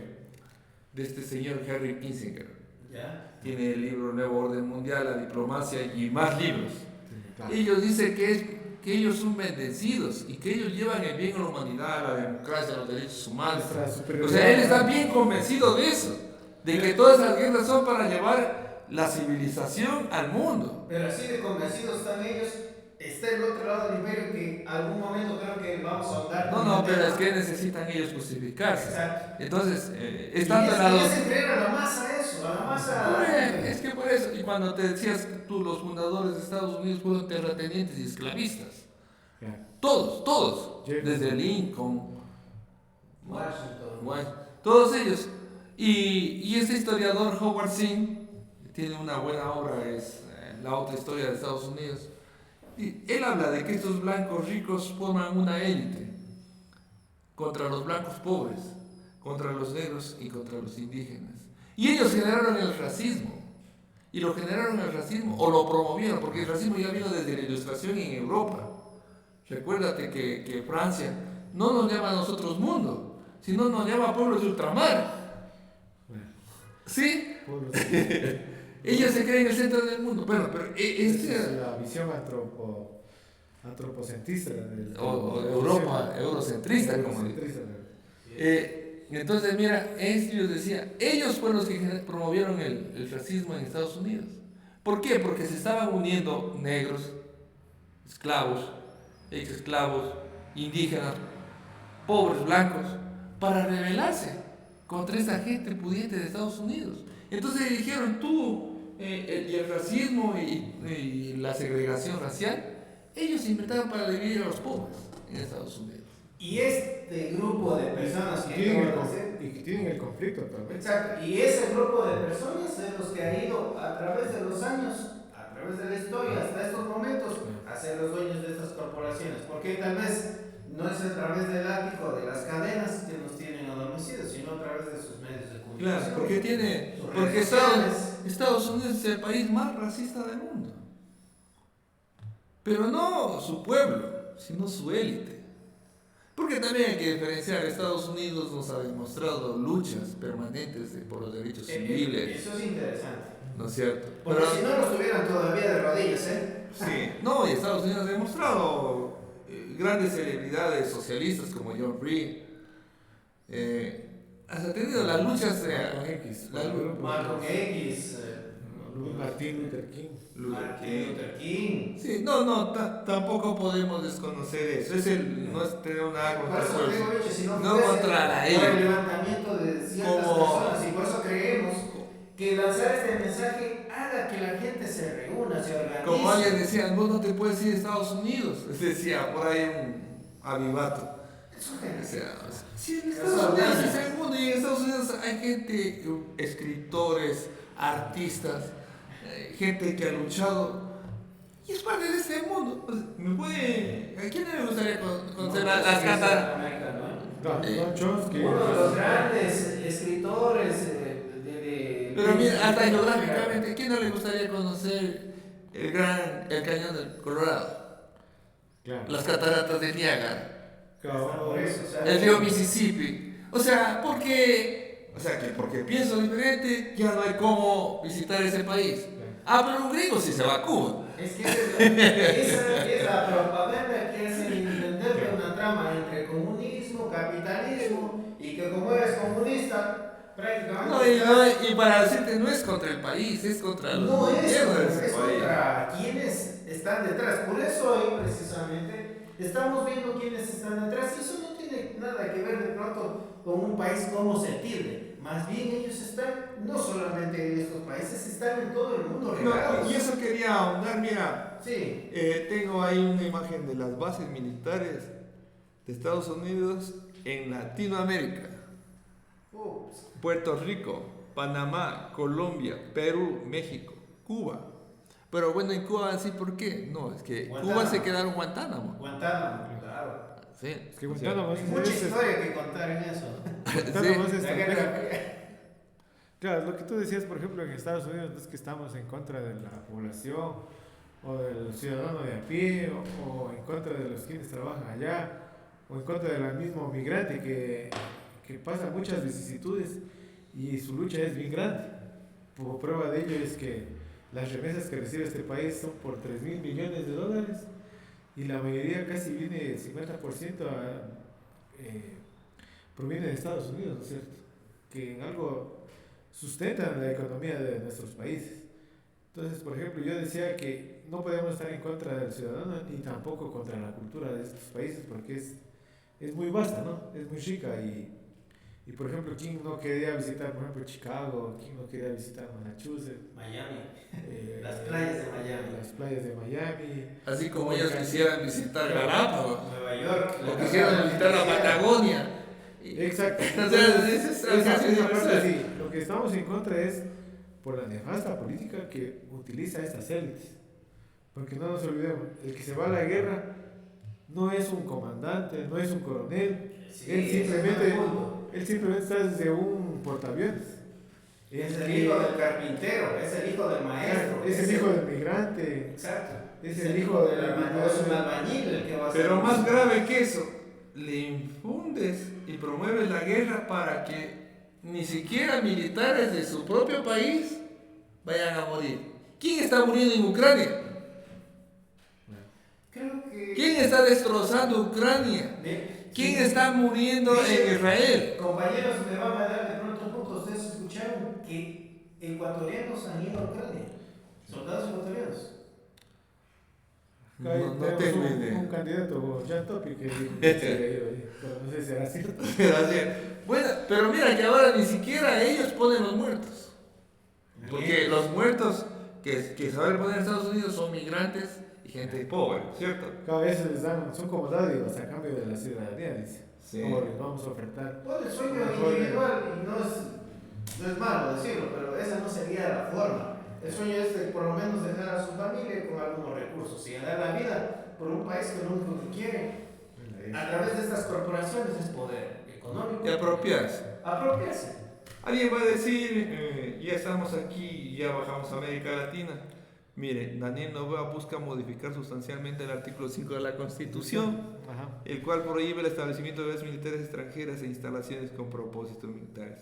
este señor Henry Kissinger, ¿Ya? tiene el libro Nuevo Orden Mundial, La Diplomacia y más libros. Sí, claro. Ellos dicen que ellos son bendecidos y que ellos llevan el bien a la humanidad, a la democracia, a los derechos humanos. Nuestra O superioridad. sea, él está bien convencido de eso, de que todas las guerras son para llevar la civilización al mundo. Pero así de convencidos están ellos, está el otro lado del imperio que algún momento creo que vamos a ahondar. No, pero es que necesitan ellos justificarse. Exacto. Entonces, Y estando es, a y los... es entregar a la masa eso, a la masa. Es que por eso, y cuando te decías que tú, los fundadores de Estados Unidos fueron terratenientes y esclavistas, Claro. todos, Jefferson. desde Lincoln, Washington. todos ellos. Y este historiador Howard Zinn tiene una buena obra, es La otra historia de Estados Unidos. Y él habla de que estos blancos ricos forman una élite contra los blancos pobres, contra los negros y contra los indígenas. Y ellos generaron el racismo. Y lo generaron el racismo, o lo promovieron, porque el racismo ya vino desde la Ilustración en Europa. Recuérdate que Francia no nos llama a nosotros mundo, sino nos llama pueblos de ultramar. ¿Sí? Pueblos. Ellos se creen el centro del mundo. Bueno, pero Esa es la visión antropocentrista o Europa, eurocentrista, como digo. Entonces, mira, ellos decían, ellos fueron los que promovieron el racismo en Estados Unidos. ¿Por qué? Porque se estaban uniendo negros, esclavos, ex esclavos, indígenas, pobres, blancos, para rebelarse contra esa gente pudiente de Estados Unidos. Entonces dijeron, y el racismo y la segregación racial, ellos inventaron para dividir a los pobres en Estados Unidos. Y este grupo de personas que tienen el conflicto también. Exacto, y ese grupo de personas es los que ha ido a través de los años, a través de la historia, hasta estos momentos, a ser los dueños de estas corporaciones. Porque tal vez no es a través del ático, de las cadenas que nos tienen adormecidos, sino a través de sus medios de comunicación. Claro, porque sus porque redes sociales. Estados Unidos es el país más racista del mundo. Pero no su pueblo, sino su élite. Porque también hay que diferenciar, Estados Unidos nos ha demostrado luchas permanentes por los derechos civiles, Eso es interesante. ¿no es cierto? Porque si no, nos tuvieran todavía de rodillas, ¿eh? Sí, no, y Estados Unidos ha demostrado grandes celebridades socialistas como John Reed, ha tenido las luchas Malcolm X, Martin Luther King. Martin Luther King. Sí, tampoco podemos desconocer eso. No es tener nada Por contra eso el digo, oye, si no no fuese contra la por élite. el levantamiento de ciertas Como- personas, y por eso creemos que lanzar este mensaje haga que la gente se reúna, se organice. Como alguien decía, vos no te puedes ir a Estados Unidos. Decía por ahí un avivato. Eso es. Decía, sí, en Estados Unidos es el mundo y en Estados Unidos hay gente, escritores, artistas, gente que ha luchado y es parte de este mundo. O sea, ¿a quién le gustaría conocer las cataratas? Don Chomsky. Uno de los grandes escritores Pero mira, hasta geográficamente, ¿quién no le gustaría conocer el cañón del Colorado? Claro. Las cataratas de Niágara, Por eso, o sea, el río Mississippi. O sea, porque pienso diferente, ya no hay cómo visitar ese país. Pero un gringo sí se va a Cuba. es que esa es la propaganda que hacen venderle una trama entre comunismo, capitalismo, y que como eres comunista, prácticamente Y para decirte, no es contra el país, es contra los no es, gobiernos de ese es país. contra quienes están detrás. Por eso hoy precisamente estamos viendo quiénes están detrás, y eso no tiene nada que ver de pronto con un país como se tilde. Más bien ellos están no solamente en estos países, están en todo el mundo regados. Y eso quería ahondar, mira, Sí. tengo ahí una imagen de las bases militares de Estados Unidos en Latinoamérica. Ups. Puerto Rico, Panamá, Colombia, Perú, México, Cuba. Pero bueno, en Cuba sí, ¿por qué? No, es que Guantánamo. Cuba se quedaron Guantánamo. Guantánamo, claro. Sí. Es que Guantánamo Hay mucha historia que contar en eso. Guantánamo es La estratégico. guerra fría. Claro, lo que tú decías, por ejemplo, en Estados Unidos no es que estamos en contra de la población o del ciudadano de a pie o en contra de los quienes trabajan allá o en contra del mismo migrante que pasa muchas vicisitudes y su lucha es bien grande. Como prueba de ello es que las remesas que recibe este país son por 3.000 millones de dólares y la mayoría casi viene, el 50% proviene de Estados Unidos, ¿no es cierto? Que en algo sustentan la economía de nuestros países. Entonces, por ejemplo, yo decía que no podemos estar en contra del ciudadano ni tampoco contra la cultura de estos países porque es muy vasta, ¿no? Es muy rica y por ejemplo, ¿quién no quería visitar, por ejemplo, Chicago? ¿Quién no quería visitar Massachusetts? Miami, las playas de Miami. Las playas de Miami. Así como ellos quisieran visitar Galápagos, Nueva York. o quisieran visitar la Patagonia. Exacto. O sea, Esa parte sí. Lo que estamos en contra es por la nefasta política que utiliza estas élites. Porque no nos olvidemos, el que se va a la guerra no es un comandante, no es un coronel. Sí, él simplemente está desde un portaaviones. Es el hijo del carpintero, es el hijo del maestro. Es el hijo del migrante. Exacto. Es el hijo del albañil el que va a hacer. Pero más grave que eso, le infundes y promueves la guerra para que ni siquiera militares de su propio país vayan a morir. ¿Quién está muriendo en Ucrania? Creo que... ¿Quién está destrozando Ucrania? ¿Quién está muriendo en Israel? Compañeros, me van a dar de pronto un punto. Ustedes escucharon que ecuatorianos han ido a Ucrania. Soldados ecuatorianos. No tengo idea. Un candidato, Jan Topi, que dijo que se había ido ahí, pero no sé si será cierto. Bueno, pero mira que ahora ni siquiera ellos ponen los muertos. Porque los muertos que saben poner en Estados Unidos son migrantes y gente pobre, ¿cierto? Cada vez les dan, son como dádivas a cambio de la ciudadanía, dice. Sí. Como les vamos a ofertar. Bueno, el sueño individual, y no es malo decirlo, pero esa no sería la forma. El sueño es de por lo menos dejar a su familia con algunos recursos y ganar la vida por un país que lo único que quiere a través de estas corporaciones es poder económico Y apropiarse. Apropiarse. Alguien va a decir, ya estamos aquí, ya bajamos a América Latina. Mire, Daniel Noboa busca modificar sustancialmente el artículo 5 de la Constitución, Ajá. el cual prohíbe el establecimiento de bases militares extranjeras e instalaciones con propósitos militares.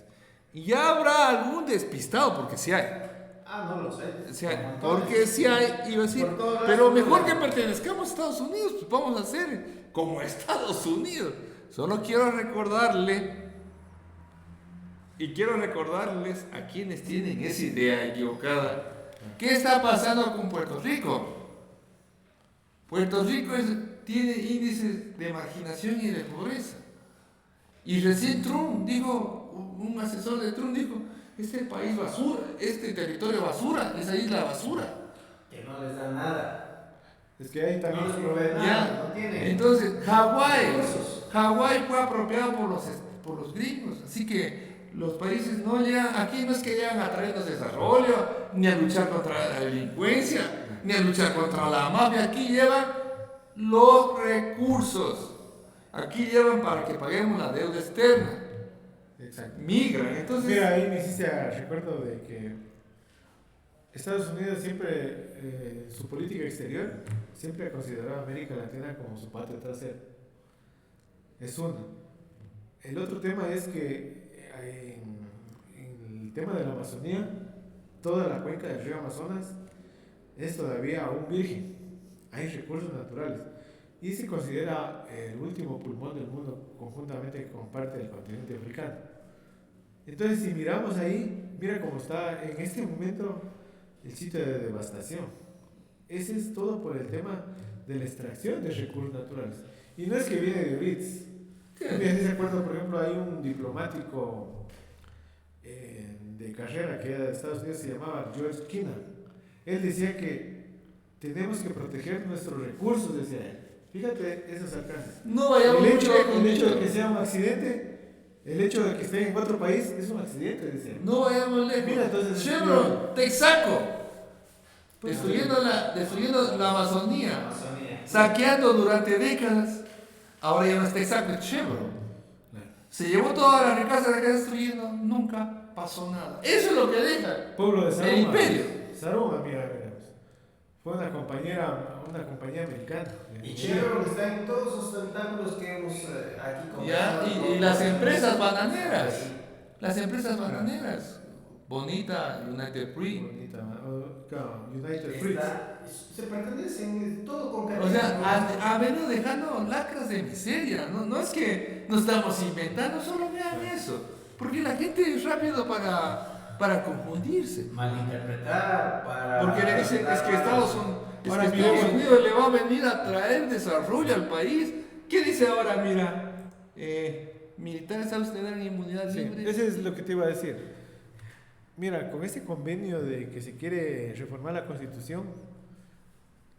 Y ya habrá algún despistado, porque sí hay. No lo sé. O sea, porque si hay, iba a decir, pero mejor que pertenezcamos a Estados Unidos, pues vamos a hacer como Estados Unidos. Solo quiero recordarles a quienes tienen esa idea equivocada. ¿Qué está pasando con Puerto Rico? Puerto Rico tiene índices de marginación y de pobreza. Y recién Trump dijo, un asesor de Trump dijo, este país basura, este territorio basura, esa isla basura. Que no les da nada. Es que ahí también No les provee nada, no tiene. Entonces, Hawái fue apropiado por los gringos, así que los países no llegan, aquí no es que llegan a traernos desarrollo, ni a luchar contra la delincuencia, ni a luchar contra la mafia, aquí llevan los recursos, aquí llevan para que paguemos la deuda externa. Exacto. Migran, entonces... Mira, ahí me hiciste recuerdo de que Estados Unidos siempre, su política exterior, siempre ha considerado a América Latina como su patio trasero. Es uno. El otro tema es que en el tema de la Amazonía, toda la cuenca del río Amazonas es todavía aún virgen. Hay recursos naturales. Y se considera el último pulmón del mundo conjuntamente con parte del continente africano. Entonces, si miramos ahí, mira cómo está en este momento el sitio de devastación. Ese es todo por el tema de la extracción de recursos naturales. Y no es que viene de Blitz. En ese acuerdo, por ejemplo, hay un diplomático de carrera que era de Estados Unidos, se llamaba George Kennan. Él decía que tenemos que proteger nuestros recursos, decía él. Fíjate esos alcances. No vayamos mucho lejos. El hecho de que sea un accidente, el hecho de que esté en otro país es un accidente, decía él. No vayamos lejos. Mira, entonces, Chevron, Texaco, Pues, destruyendo la Amazonía, saqueando durante décadas. Ahora ya no es Texaco, es Chevron. Se llevó toda la riqueza que está destruyendo, nunca pasó nada. Eso es lo que deja Pueblo de Saruma. el imperio. Saruma, mira. Fue una compañía americana. Y Chevron está en todos los tentáculos que hemos aquí Ya, conversado. y las empresas bananeras. Las empresas bananeras. Bonita, United Fruit. Bonita, claro, United Fruits. Se pertenecen todo con O sea, ha venido dejando lacras de miseria. No es que nos estamos inventando, solo vean eso. Porque la gente es rápido para confundirse. malinterpretar, para... Porque le dicen es que Estados Ahora Unidos le va a venir a traer desarrollo al país. ¿Qué dice ahora? Mira, militares a usted dan inmunidad Sí, libre. eso es lo que te iba a decir. Mira, con este convenio de que se quiere reformar la Constitución,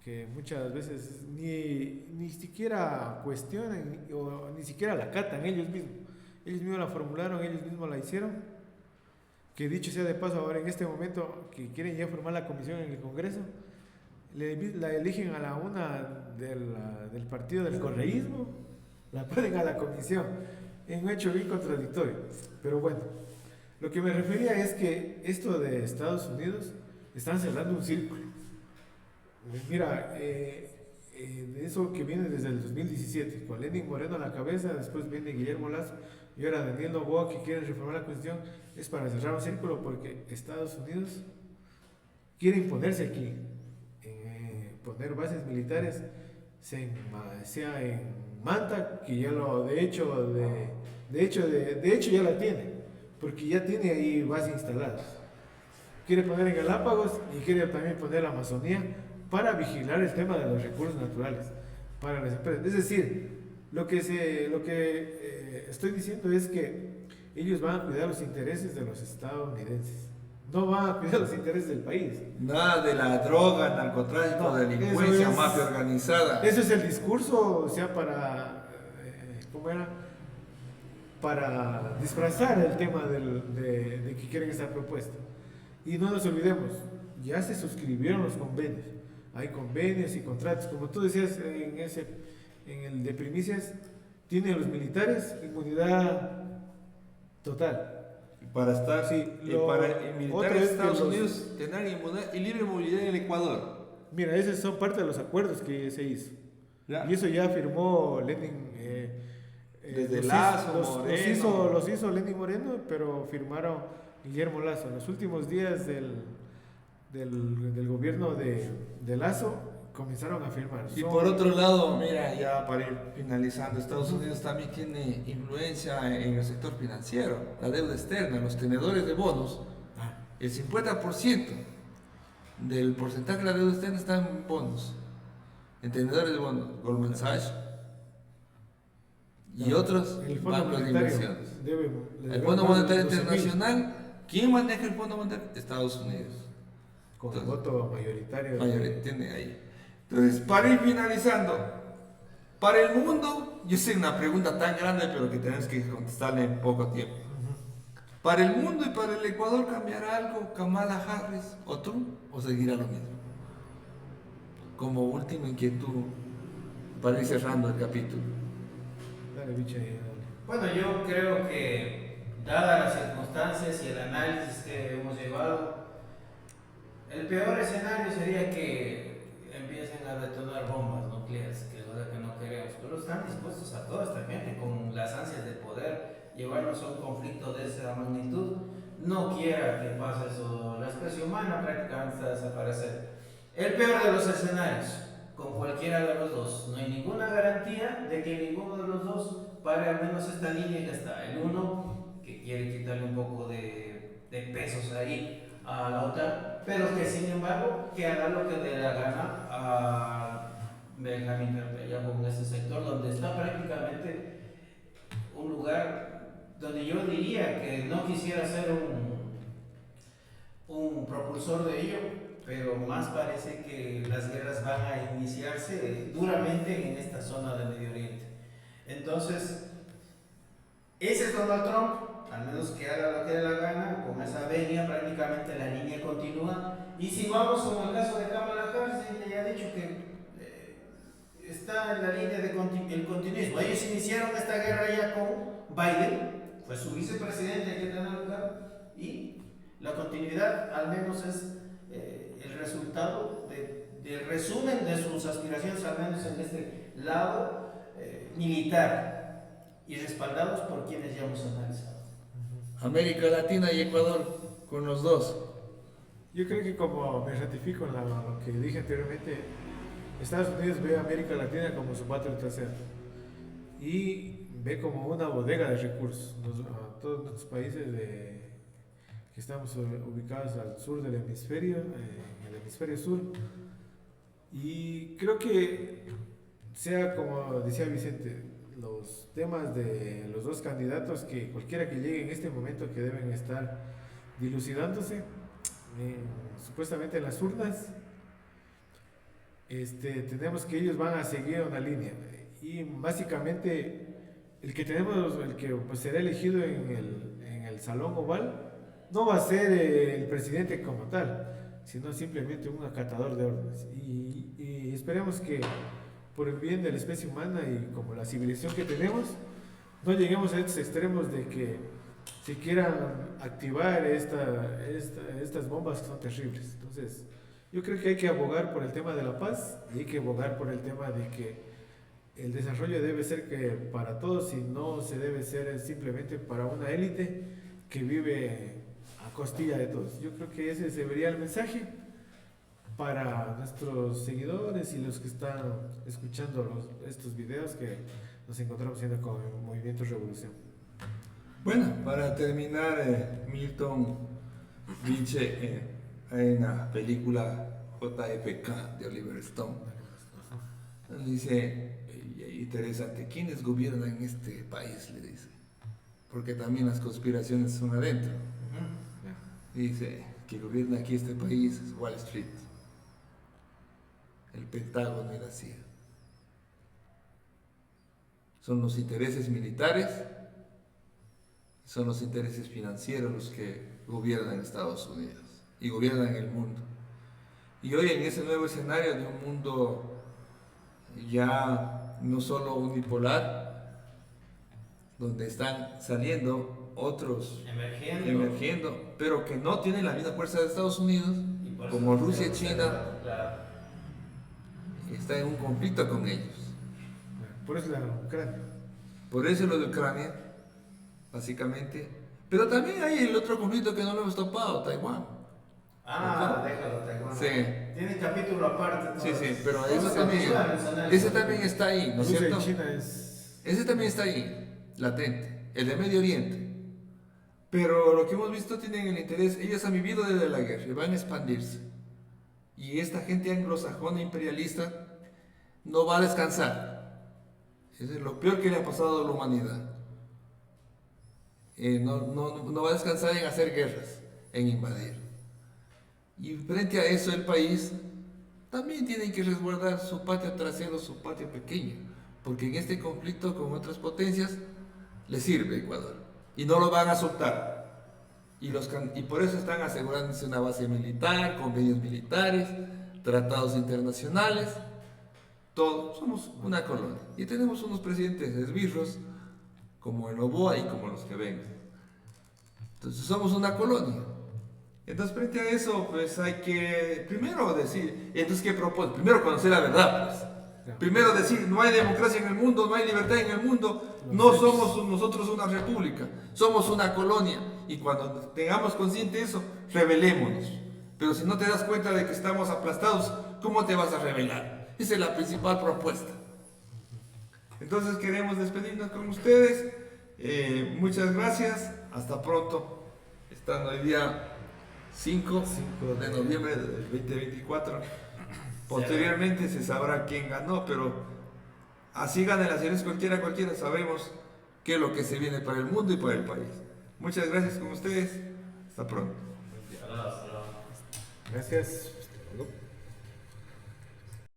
que muchas veces ni siquiera cuestionan o ni siquiera la acatan ellos mismos. Ellos mismos la formularon, ellos mismos la hicieron. Que dicho sea de paso, ahora en este momento que quieren ya formar la comisión en el Congreso, la eligen a la una del partido del correísmo, la ponen a la comisión, en un hecho bien contradictorio. Pero bueno, lo que me refería es que esto de Estados Unidos están cerrando un círculo. Mira, de eso que viene desde el 2017, con Lenín Moreno a la cabeza, después viene Guillermo Lazo y ahora Daniel Noboa, que quieren reformar la Constitución, es para cerrar un círculo porque Estados Unidos quiere imponerse aquí, poner bases militares, sea en Manta, que ya lo, de hecho ya la tiene, porque ya tiene ahí bases instaladas. Quiere poner en Galápagos y quiere también poner la Amazonía para vigilar el tema de los recursos naturales para las empresas. Es decir, lo que estoy diciendo es que ellos van a cuidar los intereses de los estadounidenses, no van a cuidar los intereses del país. Nada de la droga, narcotráfico, No, delincuencia, eso es- mafia organizada. Eso es el discurso, o sea, ¿cómo era? Para disfrazar el tema de que quieren esta propuesta. Y no nos olvidemos, ya se suscribieron los convenios. Hay convenios y contratos. Como tú decías en el de primicias, tienen los militares inmunidad total. Para estar, Sí, para el otro militar de es que Estados los- Unidos tener inmunidad y libre movilidad en el Ecuador. Mira, esos son parte de los acuerdos que se hizo. ¿Ya? Y eso ya firmó Lenin. Desde los Lazo, hizo- Moreno. los hizo Lenin Moreno, pero firmaron Guillermo Lazo. En los últimos días del gobierno de Lazo comenzaron a firmar. Y Son- por otro lado, mira, ya para ir finalizando, Estados Unidos también tiene influencia en el sector financiero, la deuda externa, los tenedores de bonos. El 50% del porcentaje de la deuda externa está en bonos, en tenedores de bonos, Goldman Sachs y otros el Fondo bancos de Monetario inversiones. le El debe Fondo más de Monetario 12.000, Internacional, ¿quién maneja el Fondo Monetario? Estados Unidos. con Entonces, voto mayoritario. tiene ahí. Entonces, para ir finalizando, para el mundo, yo sé una pregunta tan grande, pero que tenemos que contestarle en poco tiempo. Para el mundo y para el Ecuador, ¿cambiará algo Kamala Harris o Trump o seguirá lo mismo? Como última inquietud, para ir cerrando el capítulo. Dale, bicha, ahí, dale. Bueno, yo creo que, dadas las circunstancias y el análisis que hemos llevado, el peor escenario sería que empiecen a detonar bombas nucleares, que es lo que no queremos. Pero están dispuestos a toda esta gente con las ansias de poder llevarnos a un conflicto de esa magnitud. No quiera que pase eso, la especie humana prácticamente está a desaparecer. El peor de los escenarios, con cualquiera de los dos, no hay ninguna garantía de que ninguno de los dos pare al menos esta línea que está. El uno, que quiere quitarle un poco de pesos ahí a la OTAN, pero que sin embargo que haga lo que le da gana a Benjamín Netanyahu en ese sector donde está prácticamente un lugar donde yo diría que no quisiera ser un propulsor de ello, pero más parece que las guerras van a iniciarse duramente en esta zona del Medio Oriente. Entonces, ese es Donald Trump, al menos que haga lo que dé la gana, con esa venia prácticamente la línea continúa. Y si vamos con el caso de Kamala Harris, ella ya ha dicho que está en la línea del continuismo. Ellos iniciaron esta guerra ya con Biden, fue su vicepresidente, hay que tenerlo claro, y la continuidad al menos es el resultado de resumen de sus aspiraciones, al menos en este lado militar, y respaldados por quienes ya hemos analizado. América Latina y Ecuador, con los dos. Yo creo que, como me ratifico en lo que dije anteriormente, Estados Unidos ve a América Latina como su patria trasera y ve como una bodega de recursos. A todos nuestros países que estamos ubicados al sur del hemisferio, en el hemisferio sur, y creo que, sea como decía Vicente, los temas de los dos candidatos, que cualquiera que llegue en este momento, que deben estar dilucidándose supuestamente en las urnas, tenemos que ellos van a seguir una línea, y básicamente el que pues, será elegido en el Salón Oval no va a ser el presidente como tal, sino simplemente un acatador de órdenes, y esperemos que, por el bien de la especie humana y como la civilización que tenemos, no lleguemos a estos extremos de que se quieran activar estas bombas que son terribles. Entonces, yo creo que hay que abogar por el tema de la paz, y hay que abogar por el tema de que el desarrollo debe ser para todos, y no se debe ser simplemente para una élite que vive a costilla de todos. Yo creo que ese sería el mensaje para nuestros seguidores y los que están escuchando estos videos que nos encontramos haciendo con el Movimiento Revolución. Bueno, para terminar, Milton dice en la película JFK de Oliver Stone, dice, interesante, ¿quiénes gobiernan en este país? Le dice, porque también las conspiraciones son adentro. Dice, que gobierna aquí este país es Wall Street, el Pentágono y la CIA. Son los intereses militares, son los intereses financieros los que gobiernan Estados Unidos y gobiernan el mundo. Y hoy, en ese nuevo escenario de un mundo ya no solo unipolar, donde están saliendo otros emergiendo, pero que no tienen la misma fuerza de Estados Unidos, como Rusia y China, está en un conflicto con ellos. Por eso la Ucrania. Por eso lo de Ucrania, básicamente. Pero también hay el otro conflicto que no lo hemos topado, Taiwán. Déjalo, Taiwán. Sí. Tiene capítulo aparte. Sí, pero ese también está ahí, ¿no es cierto? Ese también está ahí, latente, el de Medio Oriente. Pero lo que hemos visto, tienen el interés, ellos han vivido desde la guerra y van a expandirse. Y esta gente anglosajona imperialista no va a descansar. Eso es lo peor que le ha pasado a la humanidad. No va a descansar en hacer guerras, en invadir. Y frente a eso, el país también tiene que resguardar su patio trasero, su patio pequeño, porque en este conflicto con otras potencias le sirve Ecuador y no lo van a soltar. Y por eso están asegurándose una base militar, convenios militares, tratados internacionales. Todos somos una colonia y tenemos unos presidentes esbirros como el Noboa y como los que vengan. Entonces somos una colonia. Entonces, frente a eso, pues hay que primero decir, entonces, ¿qué propone? Primero conocer la verdad, pues. Primero decir, no hay democracia en el mundo, no hay libertad en el mundo, no somos nosotros una república, somos una colonia. Y cuando tengamos consciente eso, rebelémonos. Pero si no te das cuenta de que estamos aplastados, ¿cómo te vas a rebelar? Esa es la principal propuesta. Entonces queremos despedirnos con ustedes. Muchas gracias, hasta pronto. Están hoy día 5 de noviembre del 2024. Posteriormente se sabrá quién ganó, pero así ganen las elecciones cualquiera, sabemos qué es lo que se viene para el mundo y para el país. Muchas gracias con ustedes. Hasta pronto. Hasta luego. Gracias.